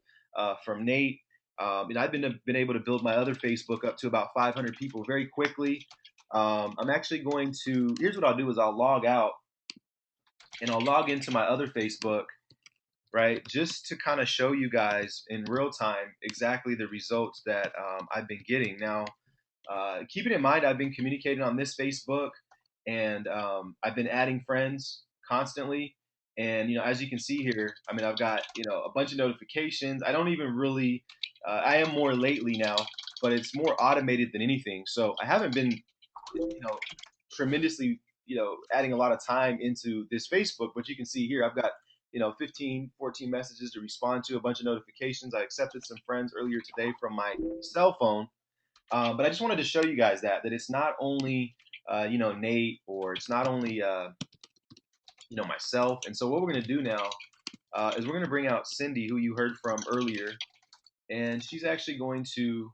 from Nate, and I've been able to build my other Facebook up to about 500 people very quickly. I'm actually going to, here's what I'll do is I'll log out and I'll log into my other Facebook, right? Just to kind of show you guys in real time exactly the results that I've been getting. Now, keeping in mind, I've been communicating on this Facebook, and I've been adding friends constantly. And as you can see here, I mean, I've got a bunch of notifications. I don't even really. I am more lately now, but it's more automated than anything. So I haven't been, tremendously, adding a lot of time into this Facebook. But you can see here, I've got 15, 14 messages to respond to, a bunch of notifications. I accepted some friends earlier today from my cell phone, but I just wanted to show you guys that it's not only Nate, or it's not only myself. And so what we're gonna do now is we're gonna bring out Cindy, who you heard from earlier, and she's actually going to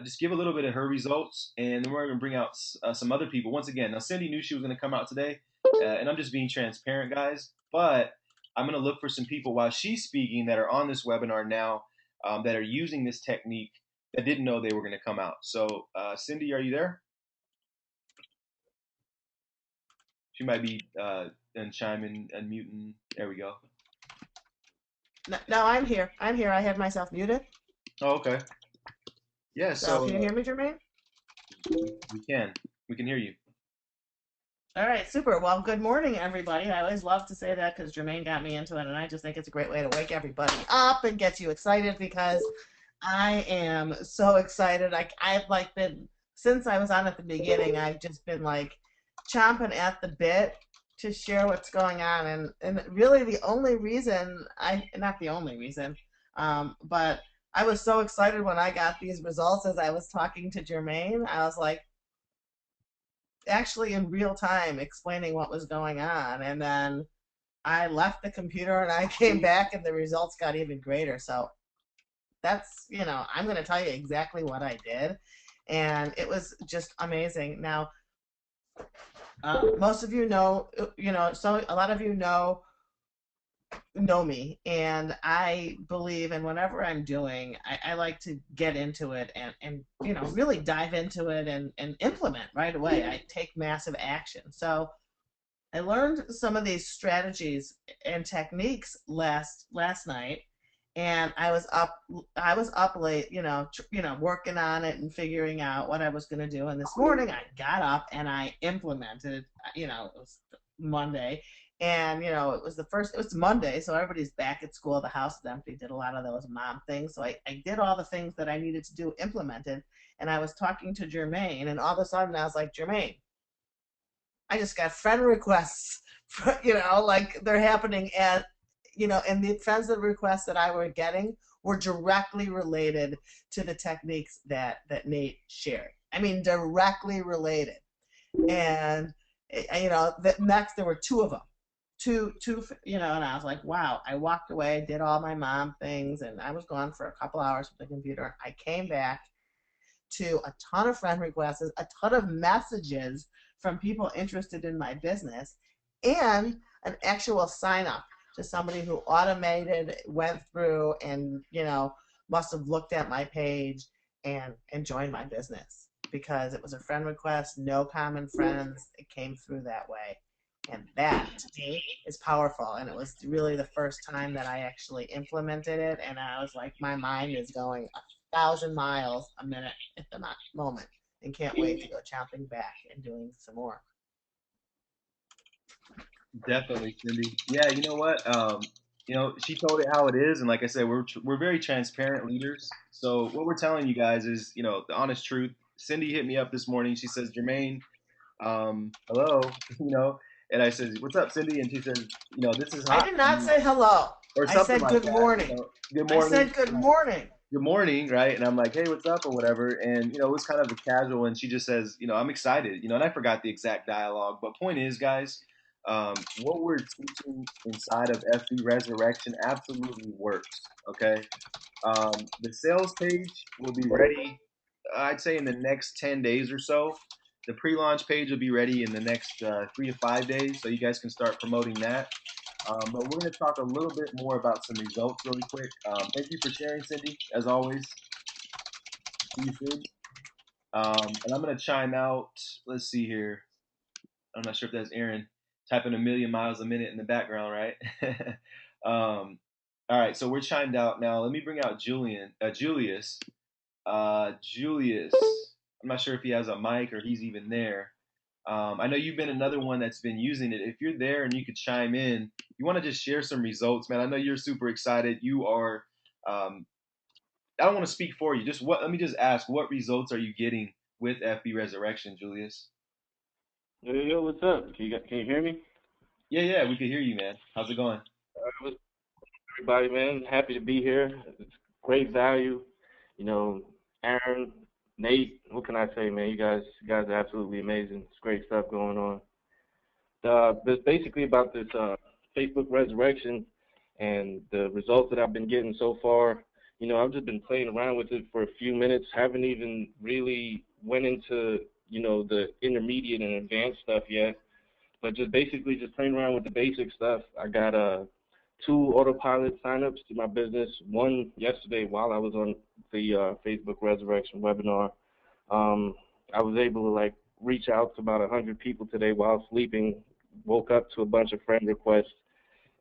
just give a little bit of her results, and then we're gonna bring out some other people. Once again, now Cindy knew she was gonna come out today, and I'm just being transparent, guys. But I'm gonna look for some people while she's speaking that are on this webinar now, that are using this technique, that didn't know they were gonna come out. So Cindy, are you there? She might be unchiming, unmuting. There we go. No, I'm here. I'm here. I had myself muted. Oh, okay. Yeah. So So can you hear me, Jermaine? we can. We can hear you. All right, super. Well, good morning, everybody. I always love to say that because Jermaine got me into it, and I just think it's a great way to wake everybody up and get you excited, because I am so excited. I've like been, since I was on at the beginning, I've just been like chomping at the bit to share what's going on, and really the only reason not the only reason, but I was so excited when I got these results as I was talking to Jermaine. I was like, actually in real time explaining what was going on, and then I left the computer and I came back and the results got even greater. So that's, I'm going to tell you exactly what I did, and it was just amazing. Now, most of you know, so a lot of you know me, and I believe in whatever I'm doing, I like to get into it and really dive into it and implement right away. I take massive action. So I learned some of these strategies and techniques last night, and I was up late, working on it and figuring out what I was going to do. And this morning I got up and I implemented. It was Monday, and it was Monday, so everybody's back at school, the house is empty. Did a lot of those mom things, so I did all the things that I needed to do, implemented. And I was talking to Jermaine, and all of a sudden I was like, Jermaine, I just got friend requests, like they're happening and the friends requests that I were getting were directly related to the techniques that Nate shared. I mean, directly related. And, next there were two of them. Two, and I was like, wow. I walked away, did all my mom things, and I was gone for a couple hours with the computer. I came back to a ton of friend requests, a ton of messages from people interested in my business, and an actual sign up to somebody who automated, went through, and must have looked at my page and joined my business, because it was a friend request, no common friends. It came through that way. And that, to me, is powerful. And it was really the first time that I actually implemented it. And I was like, my mind is going 1,000 miles a minute at the moment, and can't wait to go chomping back and doing some more. Definitely, Cindy. Yeah, you know what? She told it how it is, and like I said, we're very transparent leaders. So what we're telling you guys is, the honest truth. Cindy hit me up this morning. She says, Jermaine, hello, and I said, what's up, Cindy? And she says, this is hot. I did not say hello. Or I something said like good that. morning. Good morning. I said good morning. Good morning, right? And I'm like, hey, what's up, or whatever. And it was kind of a casual, and she just says, I'm excited, and I forgot the exact dialogue. But point is, guys, what we're teaching inside of FB Resurrection absolutely works. Okay, the sales page will be ready, I'd say, in the next 10 days or so. The pre-launch page will be ready in the next 3 to 5 days, so you guys can start promoting that. But we're going to talk a little bit more about some results really quick. Thank you for sharing, Cindy, as always. See you soon. And I'm going to chime out. Let's see here. I'm not sure if that's Aaron typing a million miles a minute in the background, right? All right, so we're chimed out now. Let me bring out Julius. Julius, I'm not sure if he has a mic or he's even there. I know you've been another one that's been using it. If you're there and you could chime in, you want to just share some results, man. I know you're super excited. You are. Um, I don't want to speak for you. Just what? Let me just ask, what results are you getting with FB Resurrection, Julius? Yo, what's up? Can you hear me? Yeah, yeah, we could hear you, man. How's it going? What's up, everybody, man? Happy to be here. It's great value. You know, Aaron, Nate, what can I say, man? You guys are absolutely amazing. It's great stuff going on. It's basically about this Facebook resurrection and the results that I've been getting so far. I've just been playing around with it for a few minutes. Haven't even really went into, the intermediate and advanced stuff yet. But just basically just playing around with the basic stuff. I got two autopilot signups to my business. One yesterday while I was on the Facebook Resurrection webinar. I was able to reach out to about 100 people today while sleeping. Woke up to a bunch of friend requests,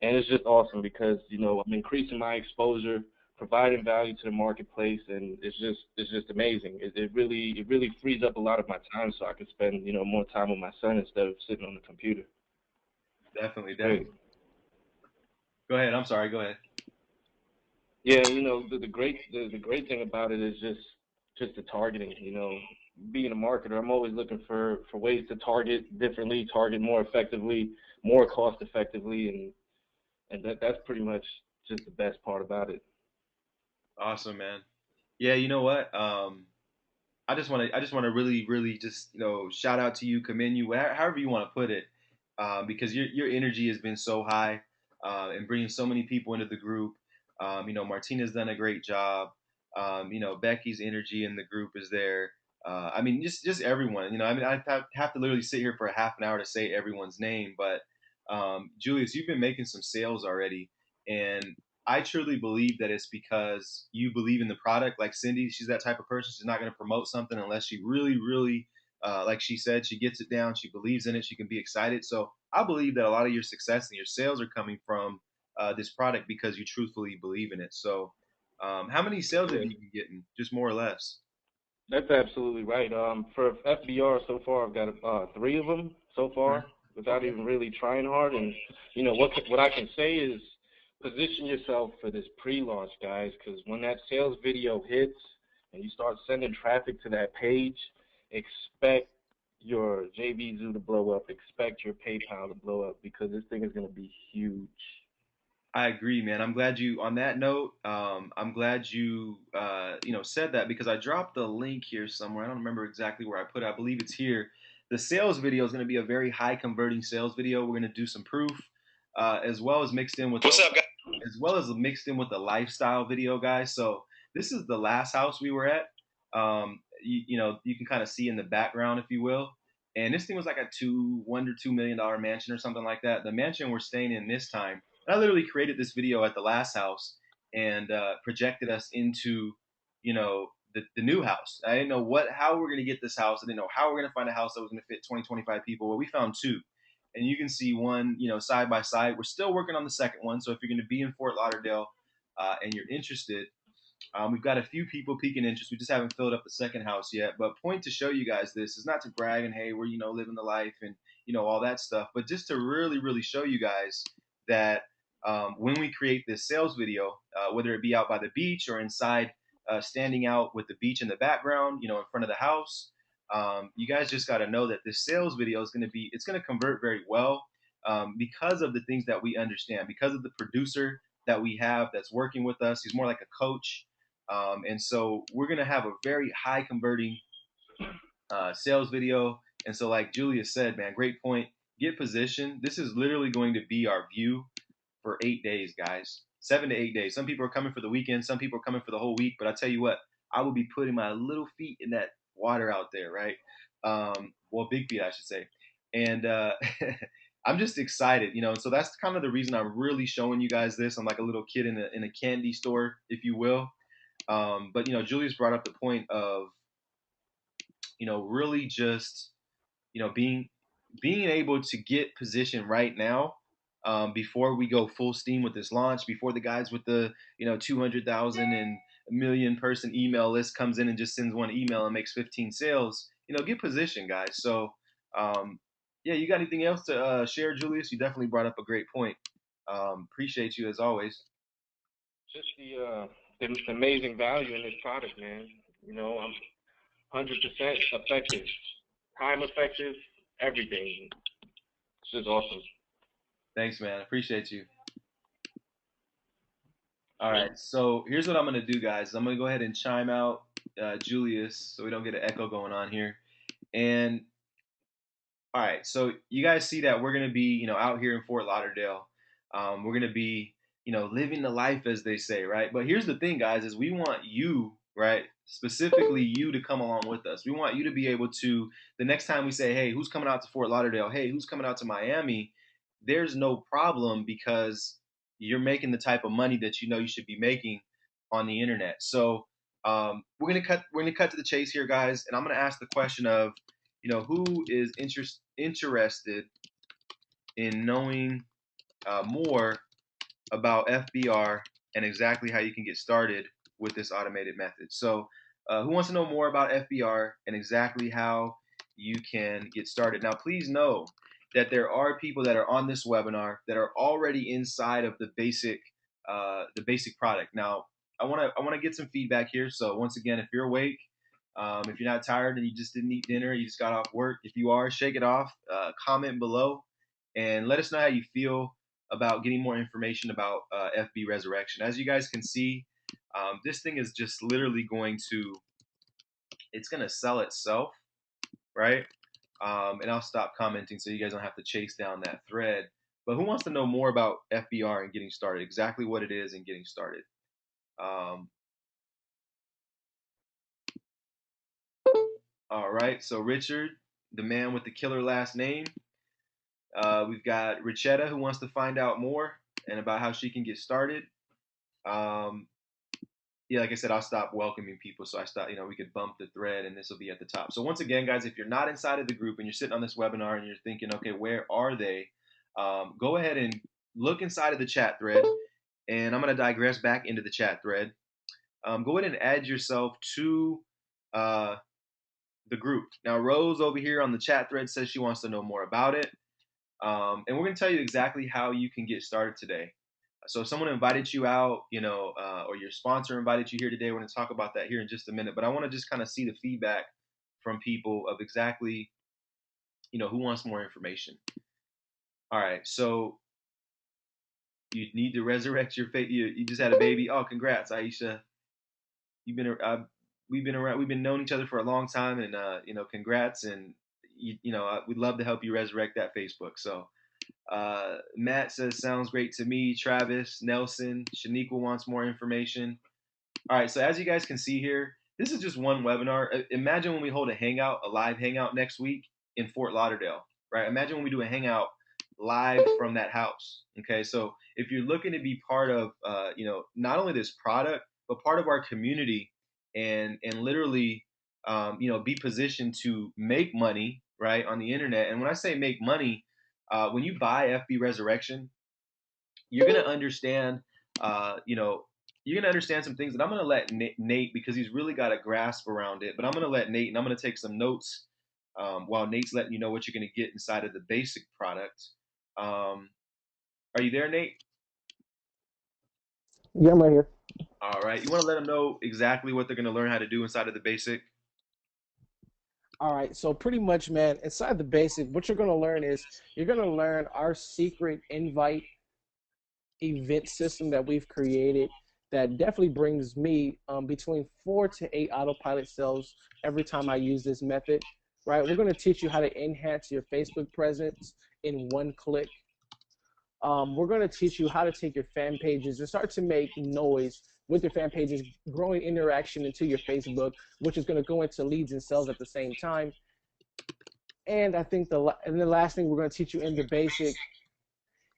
and it's just awesome because I'm increasing my exposure, providing value to the marketplace, and it's just amazing. It really frees up a lot of my time so I can spend more time with my son instead of sitting on the computer. Definitely, It's great. definitely. Go ahead. I'm sorry. Go ahead. Yeah, the great thing about it is just the targeting. Being a marketer, I'm always looking for ways to target differently, target more effectively, more cost effectively, and that's pretty much just the best part about it. Awesome, man. Yeah, you know what? I just want to really, really just shout out to you, commend you, however you want to put it, because your energy has been so high, and bringing so many people into the group. Martina's done a great job. Becky's energy in the group is there. I mean, just everyone. I mean, I have to literally sit here for a half an hour to say everyone's name, but Julius, you've been making some sales already, and I truly believe that it's because you believe in the product. Like Cindy, she's that type of person. She's not going to promote something unless she really, really, like she said, she gets it down. She believes in it. She can be excited. So I believe that a lot of your success and your sales are coming from this product because you truthfully believe in it. So, how many sales have Yeah, you been getting? Just more or less. that's absolutely right. For FBR so far, I've got three of them so Okay. far without Okay. even really trying hard. And what I can say is position yourself for this pre-launch, guys, because when that sales video hits and you start sending traffic to that page, expect your JVZoo to blow up, expect your PayPal to blow up because this thing is going to be huge. I agree, man. I'm glad you. On that note, I'm glad you, said that because I dropped the link here somewhere. I don't remember exactly where I put it. I believe it's here. The sales video is going to be a very high converting sales video. We're going to do some proof, as well as mixed in with What's up, guys? as well as mixed in with the lifestyle video, guys. So this is the last house we were at. You can kind of see in the background, if you will. And this thing was like a $1 to $2 million mansion or something like that. The mansion we're staying in this time, I literally created this video at the last house and projected us into, the new house. I didn't know how we're gonna get this house. I didn't know how we're gonna find a house that was gonna fit 20, 25 people. Well, we found two, and you can see one, side by side. We're still working on the second one. So if you're gonna be in Fort Lauderdale and you're interested, we've got a few people peaking interest. We just haven't filled up the second house yet. But point to show you guys this is not to brag and hey, we're living the life and all that stuff, but just to really, really show you guys that when we create this sales video, whether it be out by the beach or inside, standing out with the beach in the background, in front of the house, you guys just got to know that this sales video is it's going to convert very well, because of the things that we understand, because of the producer that we have that's working with us. He's more like a coach. And so we're going to have a very high converting sales video. And so, like Julius said, man, great point. Get positioned. This is literally going to be our view for 8 days, guys. 7 to 8 days. Some people are coming for the weekend. Some people are coming for the whole week. But I tell you what, I will be putting my little feet in that water out there, right? Well, big feet, I should say. And I'm just excited, And so that's kind of the reason I'm really showing you guys this. I'm like a little kid in a candy store, if you will. But Julius brought up the point of really just being able to get positioned right now, before we go full steam with this launch, before the guys with the 200,000 and a million person email list comes in and just sends one email and makes 15 sales. Get positioned, guys. So yeah, you got anything else to share, Julius? You definitely brought up a great point. Appreciate you as always. Just the amazing value in this product, man. I'm 100% effective, time effective, everything. It's just awesome. Thanks, man. Appreciate you. All right, so here's what I'm gonna do, guys. I'm gonna go ahead and chime out Julius so we don't get an echo going on here. And all right, so you guys see that we're gonna be, out here in Fort Lauderdale. We're gonna be, living the life as they say, right? But here's the thing, guys, is we want you, right, specifically you to come along with us. We want you to be able to, the next time we say, hey, who's coming out to Fort Lauderdale? Hey, who's coming out to Miami? There's no problem because you're making the type of money that you should be making on the internet. So we're gonna cut to the chase here, guys, and I'm gonna ask the question of, who is interested in knowing more about FBR and exactly how you can get started with this automated method. So who wants to know more about FBR and exactly how you can get started? Now, please know that there are people that are on this webinar that are already inside of the basic product. Now, I want to get some feedback here. So once again, if you're awake, if you're not tired and you just didn't eat dinner, you just got off work, if you are, shake it off, comment below, and let us know how you feel about getting more information about FB Resurrection. As you guys can see, this thing is just literally it's going to sell itself, right? And I'll stop commenting so you guys don't have to chase down that thread. But who wants to know more about FBR and getting started, exactly what it is and getting started? All right, so Richard, the man with the killer last name. We've got Richetta, who wants to find out more and about how she can get started. Yeah, like I said, I'll stop welcoming people. So we could bump the thread and this will be at the top. So once again, guys, if you're not inside of the group and you're sitting on this webinar and you're thinking, okay, where are they? Go ahead and look inside of the chat thread. And I'm going to digress back into the chat thread. Go ahead and add yourself to the group. Now, Rose over here on the chat thread says she wants to know more about it. And we're going to tell you exactly how you can get started today. So if someone invited you out, or your sponsor invited you here today, we're going to talk about that here in just a minute. But I want to just kind of see the feedback from people of exactly, who wants more information. All right, so you need to resurrect your faith. You just had a baby. Oh, congrats, Aisha. We've been knowing each other for a long time, and congrats. And we'd love to help you resurrect that Facebook. So. Matt says, sounds great to me. Travis, Nelson, Shaniqua wants more information. All right, so as you guys can see here, this is just one webinar. Imagine when we hold a live hangout next week in Fort Lauderdale, right? Imagine when we do a hangout live from that house, okay? So if you're looking to be part of, not only this product, but part of our community and literally, be positioned to make money, right, on the internet. And when I say make money, when you buy FB Resurrection, you're gonna understand, you're gonna understand some things that I'm gonna let Nate, because he's really got a grasp around it. But I'm gonna let Nate, and I'm gonna take some notes while Nate's letting you know what you're gonna get inside of the basic product. Are you there, Nate? Yeah, I'm right here. All right. You want to let them know exactly what they're gonna learn how to do inside of the basic? All right, so pretty much, man, inside the basic, what you're going to learn is you're going to learn our secret invite event system that we've created that definitely brings me between 4 to 8 autopilot sales every time I use this method, right? We're going to teach you how to enhance your Facebook presence in one click. We're going to teach you how to take your fan pages and start to make noise with your fan pages, growing interaction into your Facebook, which is going to go into leads and sales at the same time. And I think the last thing we're going to teach you in the basic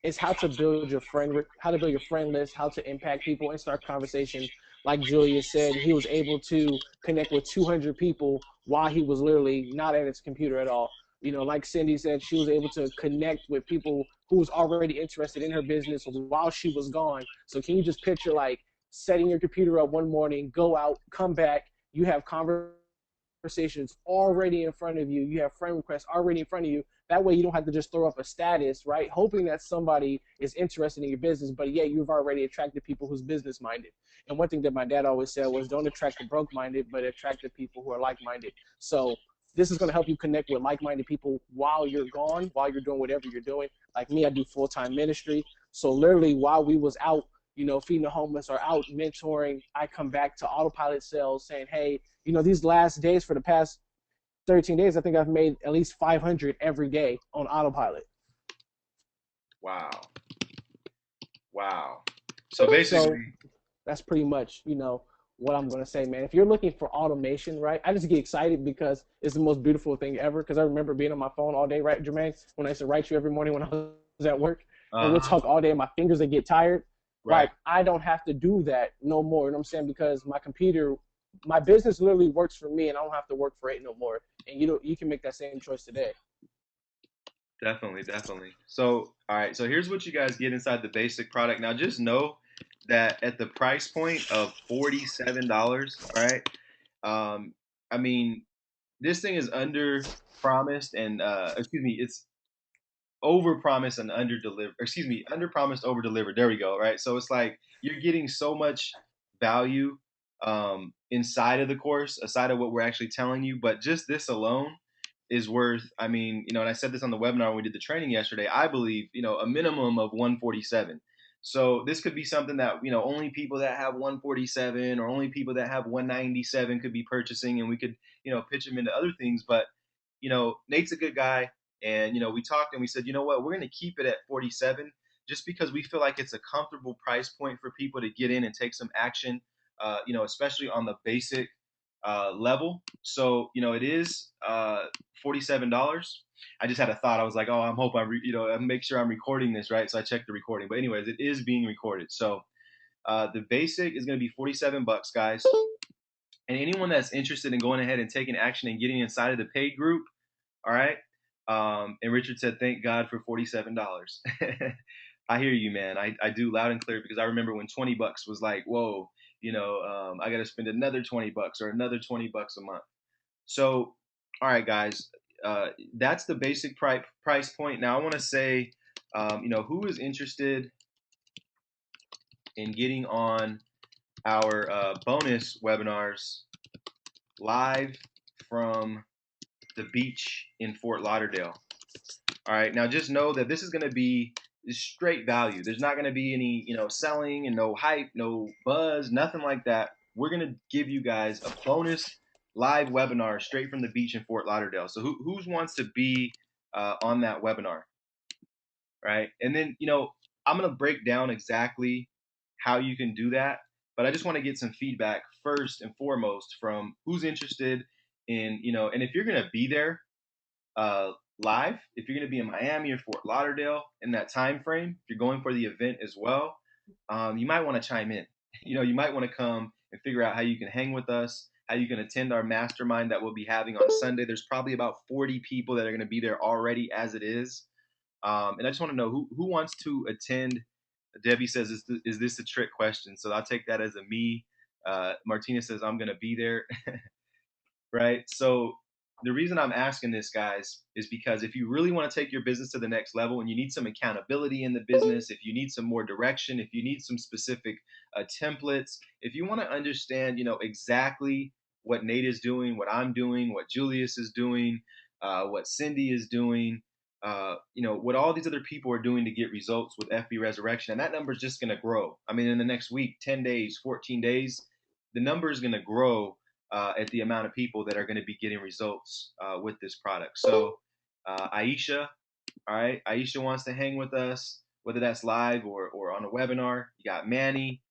is how to build your friend list, how to impact people and start conversations. Like Julius said, he was able to connect with 200 people while he was literally not at his computer at all. Like Cindy said, she was able to connect with people who was already interested in her business while she was gone. So can you just picture like setting your computer up one morning, go out, come back, you have conversations already in front of you, you have friend requests already in front of you. That way you don't have to just throw up a status, right? Hoping that somebody is interested in your business, but yeah, you've already attracted people who's business minded. And one thing that my dad always said was don't attract the broke minded, but attract the people who are like minded. So this is going to help you connect with like-minded people while you're gone, while you're doing whatever you're doing. Like me, I do full-time ministry. So literally while we was out, feeding the homeless or out mentoring, I come back to autopilot sales saying, hey, these last days for the past 13 days, I think I've made at least 500 every day on autopilot. Wow. Wow. So basically, So that's pretty much, what I'm going to say, man. If you're looking for automation, right, I just get excited because it's the most beautiful thing ever. Because I remember being on my phone all day, right, Jermaine, when I used to write you every morning when I was at work. And we'll talk all day and my fingers, they get tired. right. Like, I don't have to do that no more. You know what I'm saying? Because my computer, my business literally works for me and I don't have to work for it no more. And you can make that same choice today. Definitely, definitely. So, all right. So here's what you guys get inside the basic product. Now, just know that at the price point of $47, all right. I mean, this thing is under promised and excuse me, it's over promised and under delivered. Excuse me, under promised, over delivered. There we go. Right. So it's like you're getting so much value inside of the course, aside of what we're actually telling you. But just this alone is worth. I mean, and I said this on the webinar when we did the training yesterday. I believe a minimum of 147. So this could be something that only people that have 147 or only people that have 197 could be purchasing, and we could pitch them into other things. But Nate's a good guy. And we talked and we said, you know what, we're going to keep it at 47 just because we feel like it's a comfortable price point for people to get in and take some action, especially on the basic level. So it is $47. I just had a thought. I was like, oh, I'm hope I make sure I'm recording this right. So I checked the recording. But anyways, it is being recorded. So the basic is going to be $47, guys. And anyone that's interested in going ahead and taking action and getting inside of the paid group, all right. And Richard said, thank God for $47. I hear you, man. I do loud and clear because I remember when 20 bucks was like, whoa, I got to spend another 20 bucks or another 20 bucks a month. So, all right, guys, that's the basic price point. Now I want to say, who is interested in getting on our bonus webinars live from the beach in Fort Lauderdale. All right, now just know that this is going to be straight value. There's not going to be any, selling and no hype, no buzz, nothing like that. We're going to give you guys a bonus live webinar straight from the beach in Fort Lauderdale. So who wants to be on that webinar, right? And then, I'm going to break down exactly how you can do that. But I just want to get some feedback first and foremost from who's interested in, and if you're going to be there, live, if you're going to be in Miami or Fort Lauderdale in that time frame, if you're going for the event as well, you might want to chime in. You might want to come and figure out how you can hang with us, how you can attend our mastermind that we'll be having on Sunday. There's probably about 40 people that are going to be there already as it is. And I just want to know who wants to attend. Debbie says, is this a trick question? So I'll take that as a me. Martina says, I'm going to be there. Right? So the reason I'm asking this, guys, is because if you really want to take your business to the next level and you need some accountability in the business, if you need some more direction, if you need some specific templates, if you want to understand, exactly what Nate is doing, what I'm doing, what Julius is doing, what Cindy is doing, what all these other people are doing to get results with FB Resurrection, and that number is just going to grow. I mean, in the next week, 10 days, 14 days, the number is going to grow at the amount of people that are going to be getting results with this product. So Aisha, all right, Aisha wants to hang with us, whether that's live or on a webinar. You got Manny,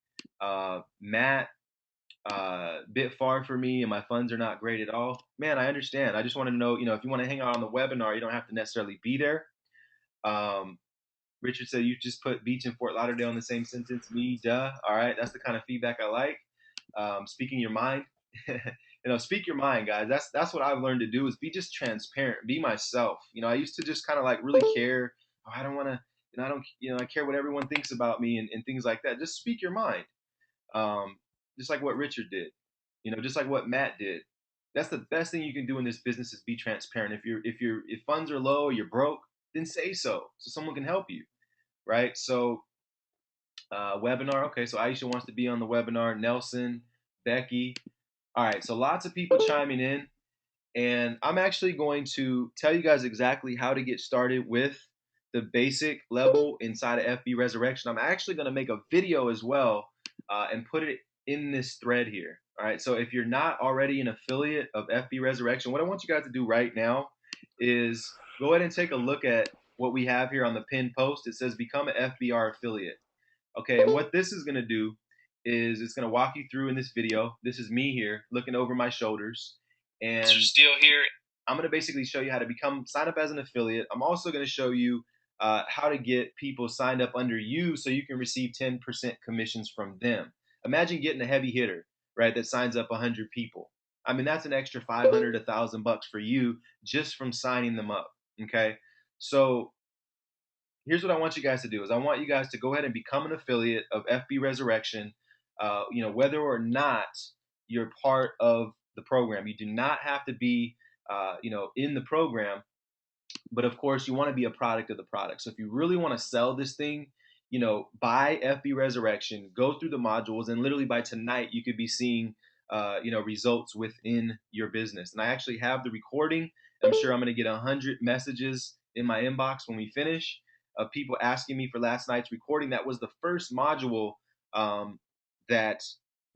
Matt, bit far for me and my funds are not great at all. Man, I understand. I just want to know, if you want to hang out on the webinar, you don't have to necessarily be there. Richard said you just put beach and Fort Lauderdale in the same sentence. Me, duh. All right, that's the kind of feedback I like. Speaking your mind. And speak your mind, guys. That's what I've learned to do is be just transparent, be myself. I used to just kind of like really care. Oh, I don't want to, I don't, I care what everyone thinks about me and things like that. Just speak your mind. Um, just like what Richard did, just like what Matt did. That's the best thing you can do in this business is be transparent. If funds are low or you're broke, then say so someone can help you, right? So webinar. Okay, so Aisha wants to be on the webinar. Nelson, Becky. All right, so lots of people chiming in, and I'm actually going to tell you guys exactly how to get started with the basic level inside of FB Resurrection. I'm actually going to make a video as well and put it in this thread here. All right, so if you're not already an affiliate of FB Resurrection, what I want you guys to do right now is go ahead and take a look at what we have here on the pinned post. It says become an FBR affiliate. Okay, and what this is going to do is it's going to walk you through in this video. This is me here looking over my shoulders, and still here. I'm going to basically show you how to sign up as an affiliate. I'm also going to show you how to get people signed up under you so you can receive 10% commissions from them. Imagine getting a heavy hitter, right, that signs up 100 people. I mean, that's an extra 500, $1,000 for you just from signing them up. Okay, so here's what I want you guys to do is I want you guys to go ahead and become an affiliate of FB Resurrection, whether or not you're part of the program. You do not have to be, in the program, but of course you want to be a product of the product. So if you really want to sell this thing, buy FB Resurrection, go through the modules, and literally by tonight you could be seeing, results within your business. And I actually have the recording. I'm sure I'm going to get 100 messages in my inbox when we finish of people asking me for last night's recording. That was the first module that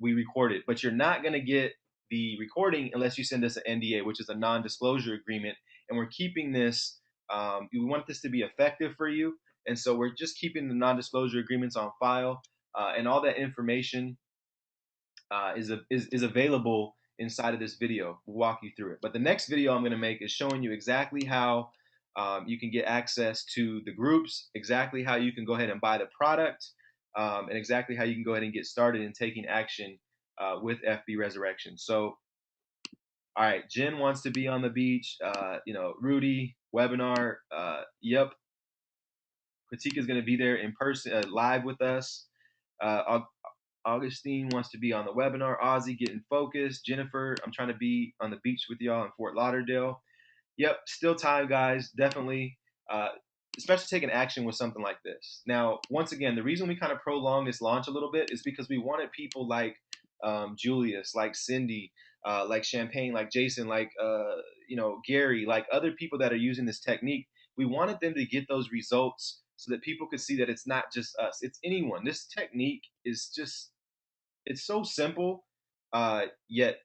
we recorded, but you're not going to get the recording unless you send us an NDA, which is a non-disclosure agreement. And we're keeping this, we want this to be effective for you. And so we're just keeping the non-disclosure agreements on file, and all that information is available inside of this video. We'll walk you through it. But the next video I'm going to make is showing you exactly how you can get access to the groups, exactly how you can go ahead and buy the product, and exactly how you can go ahead and get started in taking action with FB Resurrection. So, all right, Jen wants to be on the beach. Rudy, webinar. Yep. Kritika is going to be there in person, live with us. Augustine wants to be on the webinar. Ozzy getting focused. Jennifer, I'm trying to be on the beach with y'all in Fort Lauderdale. Yep, still time, guys. Definitely, especially taking action with something like this. Now, once again, the reason we kind of prolonged this launch a little bit is because we wanted people like Julius, like Cindy, like Champagne, like Jason, like Gary, like other people that are using this technique. We wanted them to get those results so that people could see that it's not just us, it's anyone. This technique is just, it's so simple, yet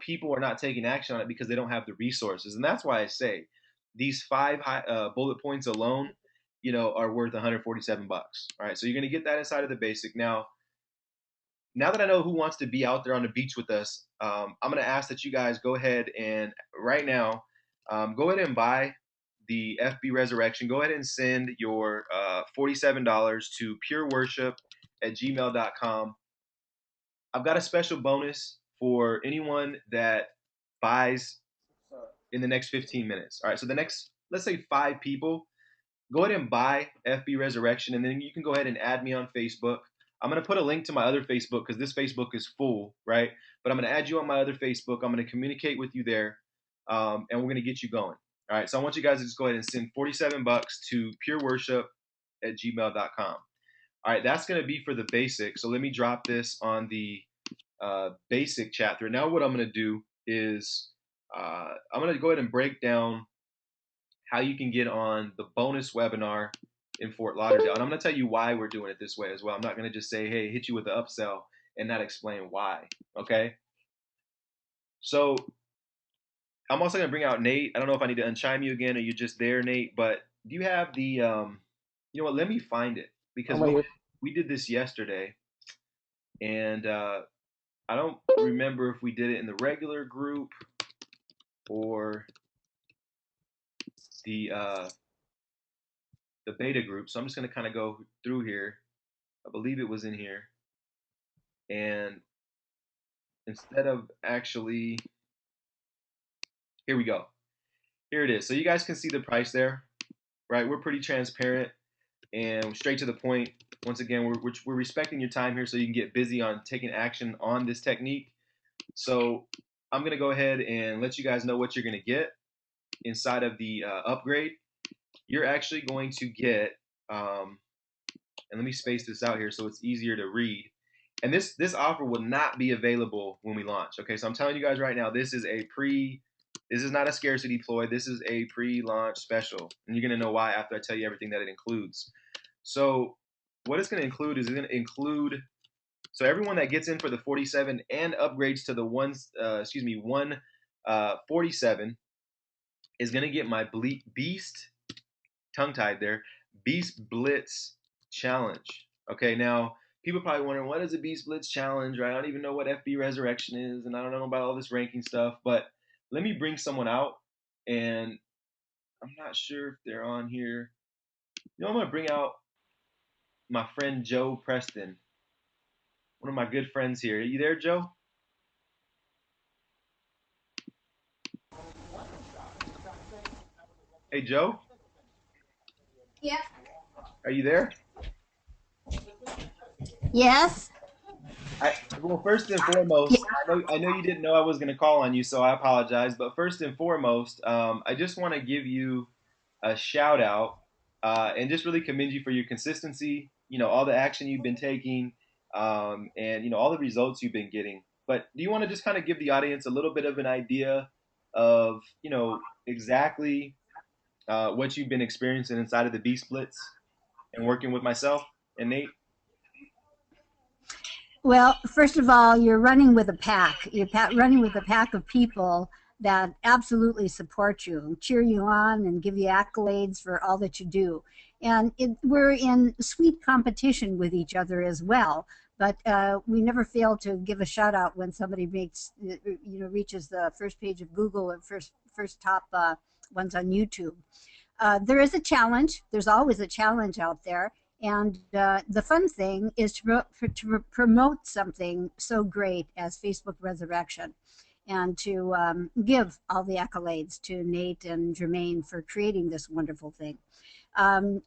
people are not taking action on it because they don't have the resources. And that's why I say these 5 bullet points alone are worth 147 bucks. All right, so you're going to get that inside of the basic. Now that I know who wants to be out there on the beach with us, I'm going to ask that you guys go ahead and right now go ahead and buy the FB Resurrection. Go ahead and send your $47 to pureworship@gmail.com. I've got a special bonus for anyone that buys in the next 15 minutes. All right, so the next, let's say 5 people, go ahead and buy FB Resurrection, and then you can go ahead and add me on Facebook. I'm going to put a link to my other Facebook because this Facebook is full, right? But I'm going to add you on my other Facebook. I'm going to communicate with you there, and we're going to get you going. All right, so I want you guys to just go ahead and send 47 bucks to pureworship@gmail.com. All right, that's going to be for the basic. So let me drop this on the basic chat thread. Now what I'm going to do is I'm going to go ahead and break down how you can get on the bonus webinar in Fort Lauderdale. And I'm going to tell you why we're doing it this way as well. I'm not going to just say, hey, hit you with the upsell and not explain why. Okay. So I'm also going to bring out Nate. I don't know if I need to unchime you again or you're just there, Nate, but do you have the, you know what, let me find it because we did this yesterday and I don't remember if we did it in the regular group or the beta group. So I'm just going to kind of go through here. I believe it was in here. And instead of actually Here we go. Here it is. So you guys can see the price there, right? We're pretty transparent and straight to the point. Once again, we're respecting your time here so you can get busy on taking action on this technique. So I'm going to go ahead and let you guys know what you're going to get inside of the upgrade. You're actually going to get, and let me space this out here so it's easier to read. And this offer will not be available when we launch. Okay, so I'm telling you guys right now, this is not a scarcity ploy. This is a pre-launch special, and you're gonna know why after I tell you everything that it includes. So what it's gonna include is so everyone that gets in for the 47 and upgrades to the 147 is gonna get my Beast, tongue-tied there, Beast Blitz challenge. Okay, now people probably wondering, what is a Beast Blitz challenge, right? I don't even know what FB Resurrection is, and I don't know about all this ranking stuff, but let me bring someone out, and I'm not sure if they're on here. You know, I'm gonna bring out my friend Joe Preston, one of my good friends here. Are you there, Joe? Hey, Joe? Yeah. Are you there? Yes. Well, first and foremost, I know you didn't know I was going to call on you, so I apologize. But first and foremost, I just want to give you a shout out and just really commend you for your consistency. You know, all the action you've been taking, and you know all the results you've been getting. But do you want to just kind of give the audience a little bit of an idea of exactly what you've been experiencing inside of the B splits and working with myself and Nate? Well, first of all, you're running with a pack. You're running with a pack of people that absolutely support you and cheer you on and give you accolades for all that you do. And we're in sweet competition with each other as well. But we never fail to give a shout out when somebody reaches the first page of Google or first top ones on YouTube. There is a challenge. There's always a challenge out there. And the fun thing is to promote something so great as Facebook Resurrection and to give all the accolades to Nate and Jermaine for creating this wonderful thing.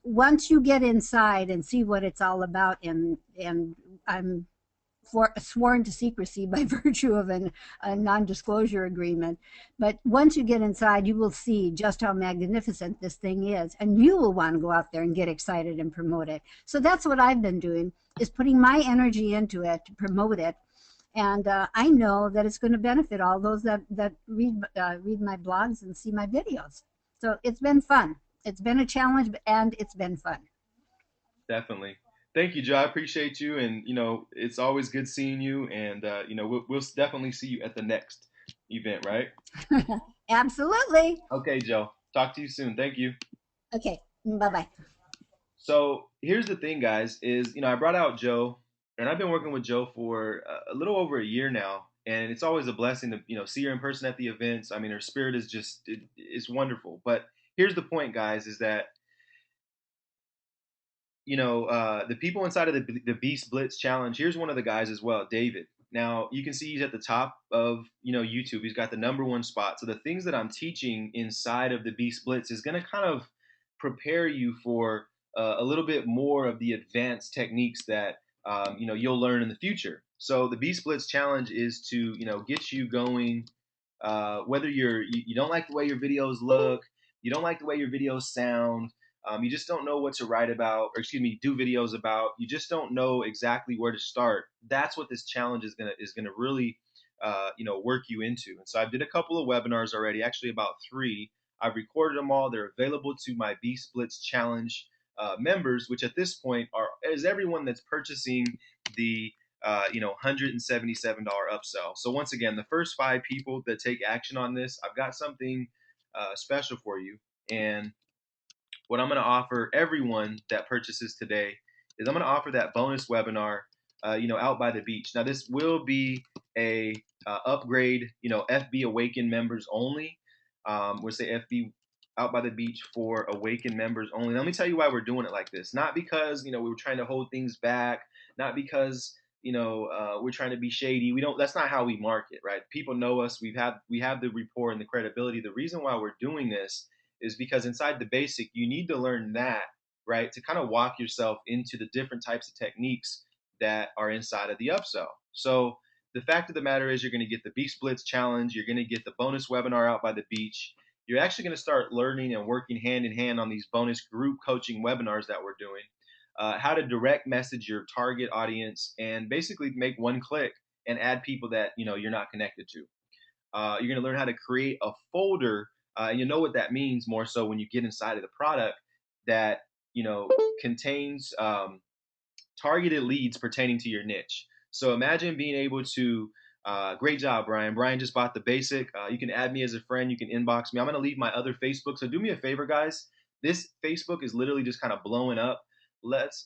Once you get inside and see what it's all about, and I'm sworn to secrecy by virtue of a non-disclosure agreement. But once you get inside, you will see just how magnificent this thing is, and you will want to go out there and get excited and promote it. So that's what I've been doing, is putting my energy into it to promote it. And I know that it's going to benefit all those that read my blogs and see my videos. So it's been fun. It's been a challenge, and it's been fun. Definitely. Thank you, Joe. I appreciate you, and it's always good seeing you. And we'll definitely see you at the next event, right? Absolutely. Okay, Joe. Talk to you soon. Thank you. Okay. Bye-bye. So here's the thing, guys. Is I brought out Joe, and I've been working with Joe for a little over a year now, and it's always a blessing to see her in person at the events. I mean, her spirit is it's wonderful. But here's the point, guys, is that the people inside of the Beast Blitz challenge. Here's one of the guys as well, David. Now you can see he's at the top of YouTube. He's got the #1 spot. So the things that I'm teaching inside of the Beast Blitz is going to kind of prepare you for a little bit more of the advanced techniques that you'll learn in the future. So the Beast Blitz challenge is to get you going. Whether you don't like the way your videos look, you don't like the way your videos sound. You just don't know what to write about, or do videos about. You just don't know exactly where to start. That's what this challenge is gonna really, work you into. And so I did a couple of webinars already, actually about 3. I've recorded them all. They're available to my B Splits Challenge members, which at this point is everyone that's purchasing the $177 upsell. So once again, the first 5 people that take action on this, I've got something special for you. And what I'm going to offer everyone that purchases today is I'm going to offer that bonus webinar, out by the beach. Now this will be a upgrade, FB Awaken members only. We'll say FB out by the beach for Awaken members only. Let me tell you why we're doing it like this. Not because we were trying to hold things back. Not because we're trying to be shady. We don't. That's not how we market, right? People know us. We have the rapport and the credibility. The reason why we're doing this is because inside the basic, you need to learn that, right, to kind of walk yourself into the different types of techniques that are inside of the upsell. So the fact of the matter is, you're going to get the Beach Blitz challenge. You're going to get the bonus webinar out by the beach. You're actually going to start learning and working hand in hand on these bonus group coaching webinars that we're doing. How to direct message your target audience and basically make one click and add people that you're not connected to. You're going to learn how to create a folder, and you know what that means more so when you get inside of the product that contains targeted leads pertaining to your niche. So imagine being able to. Great job, Brian. Brian just bought the basic. You can add me as a friend. You can inbox me. I'm going to leave my other Facebook. So do me a favor, guys. This Facebook is literally just kind of blowing up. Let's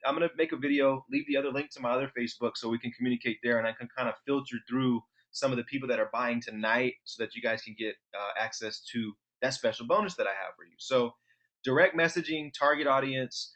I'm gonna make a video, leave the other link to my other Facebook so we can communicate there, and I can kind of filter through some of the people that are buying tonight so that you guys can get access to that special bonus that I have for you. So direct messaging, target audience,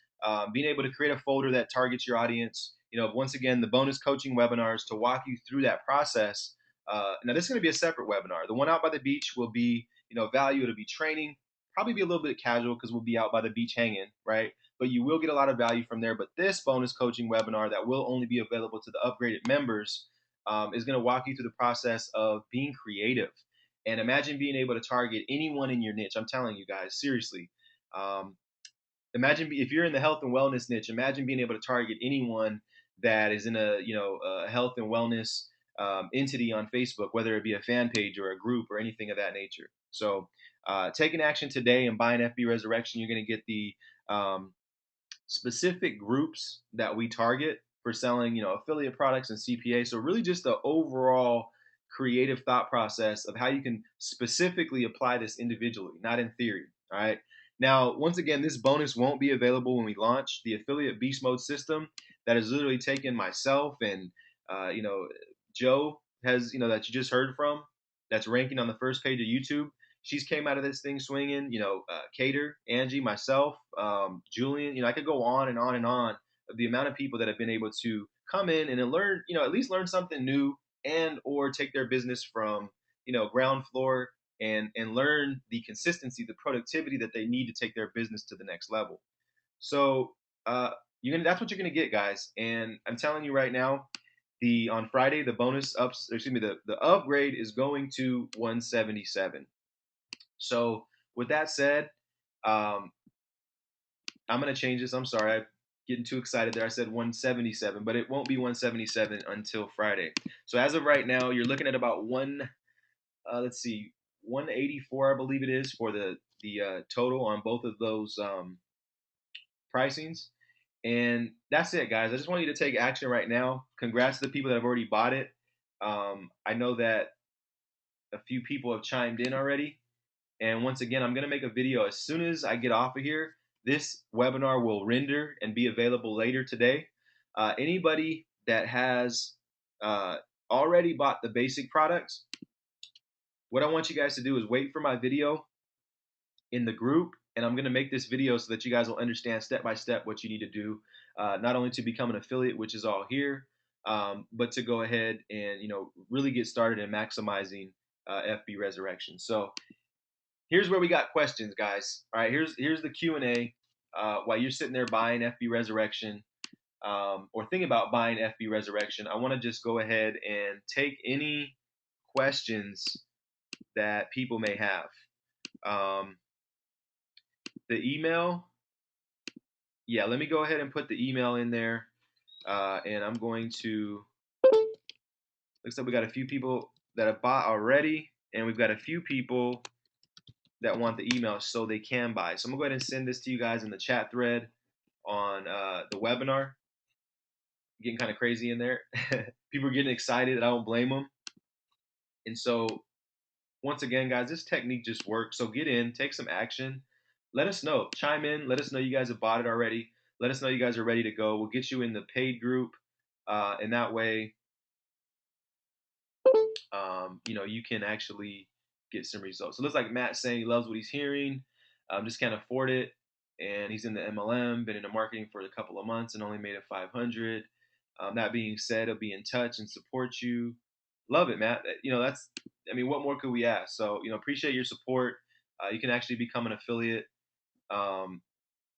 being able to create a folder that targets your audience. Once again, the bonus coaching webinars to walk you through that process. Now this is going to be a separate webinar. The one out by the beach will be value. It'll be training, probably be a little bit casual because we'll be out by the beach hanging, right? But you will get a lot of value from there. But this bonus coaching webinar that will only be available to the upgraded members is going to walk you through the process of being creative. And imagine being able to target anyone in your niche. I'm telling you guys, seriously. Imagine if you're in the health and wellness niche, imagine being able to target anyone that is in a health and wellness entity on Facebook, whether it be a fan page or a group or anything of that nature. So taking action today and buying FB Resurrection, you're going to get the specific groups that we target for selling, affiliate products and CPA. So really just the overall creative thought process of how you can specifically apply this individually, not in theory. All right. Now, once again, this bonus won't be available when we launch the affiliate beast mode system. That is literally taken myself and, Joe has, that you just heard from, that's ranking on the first page of YouTube. She's came out of this thing swinging, Cater, Angie, myself, Julian, I could go on and on and on of the amount of people that have been able to come in and learn, at least learn something new and or take their business from, ground floor and learn the consistency, the productivity that they need to take their business to the next level. So that's what you're gonna get, guys. And I'm telling you right now, on Friday, the the upgrade is going to 177. So with that said, I'm gonna change this. I'm sorry, I'm getting too excited there. I said 177, but it won't be 177 until Friday. So as of right now, you're looking at about 184, I believe it is, for the total on both of those pricings. And that's it, guys. I just want you to take action right now. Congrats to the people that have already bought it. I know that a few people have chimed in already. And once again, I'm going to make a video as soon as I get off of here. This webinar will render and be available later today. Anybody that has already bought the basic products, what I want you guys to do is wait for my video in the group. And I'm going to make this video so that you guys will understand step by step what you need to do, not only to become an affiliate, which is all here, but to go ahead and really get started in maximizing FB Resurrection. So here's where we got questions, guys. All right, here's the Q&A. While you're sitting there buying FB Resurrection or thinking about buying FB Resurrection, I want to just go ahead and take any questions that people may have. The email, yeah, let me go ahead and put the email in there. And I'm going to, looks like we got a few people that have bought already, and we've got a few people that want the email so they can buy. So I'm gonna go ahead and send this to you guys in the chat thread on the webinar. Getting kind of crazy in there. People are getting excited, and I don't blame them. And so once again, guys, this technique just works. So get in, take some action. Let us know. Chime in. Let us know you guys have bought it already. Let us know you guys are ready to go. We'll get you in the paid group, and that way, you can actually get some results. So it looks like Matt's saying he loves what he's hearing, just can't afford it, and he's in the MLM, been in the marketing for a couple of months and only made it 500. That being said, I'll be in touch and support you. Love it, Matt. That's, I mean, what more could we ask? So, appreciate your support. You can actually become an affiliate. Um,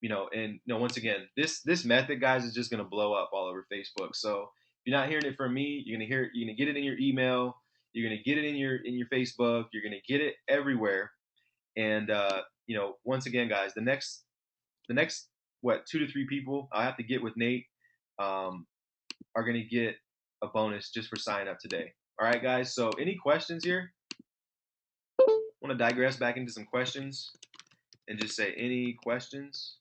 and once again, this method, guys, is just gonna blow up all over Facebook. So if you're not hearing it from me, you're gonna get it in your email, you're gonna get it in your Facebook, you're gonna get it everywhere. And once again, guys, the next what 2 to 3 people I have to get with Nate um, are gonna get a bonus just for signing up today. All right, guys. So any questions here? I want to digress back into some questions and just say any questions.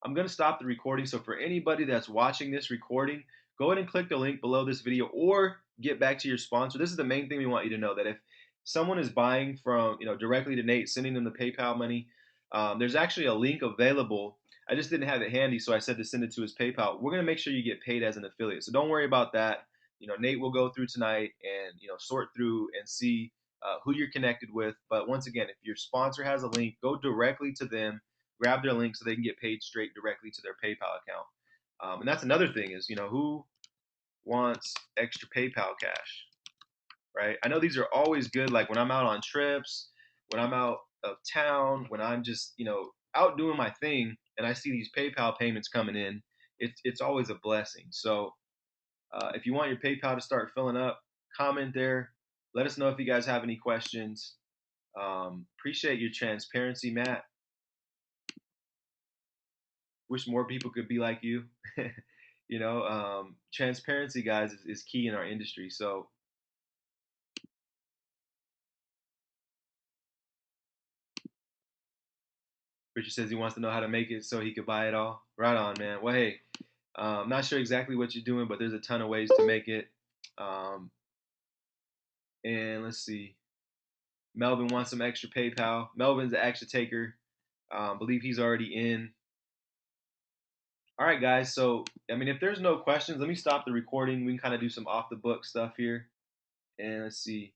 I'm going to stop the recording. So for anybody that's watching this recording, go ahead and click the link below this video or get back to your sponsor. This is the main thing we want you to know, that if someone is buying from, directly to Nate, sending them the PayPal money, there's actually a link available. I just didn't have it handy, so I said to send it to his PayPal. We're going to make sure you get paid as an affiliate. So don't worry about that. Nate will go through tonight and, sort through and see who you're connected with. But once again, if your sponsor has a link, go directly to them, grab their link so they can get paid straight directly to their PayPal account. And that's another thing is, who wants extra PayPal cash, right? I know these are always good. Like when I'm out on trips, when I'm out of town, when I'm just, out doing my thing and I see these PayPal payments coming in, it's always a blessing. So if you want your PayPal to start filling up, comment there. Let us know if you guys have any questions. Appreciate your transparency, Matt. Wish more people could be like you. Transparency, guys, is key in our industry. So Richard says he wants to know how to make it so he could buy it all. Right on, man. Well, hey, I'm not sure exactly what you're doing, but there's a ton of ways to make it. And let's see. Melvin wants some extra PayPal. Melvin's an extra taker. Believe he's already in. All right, guys. So, I mean, if there's no questions, let me stop the recording. We can kind of do some off the book stuff here. And let's see.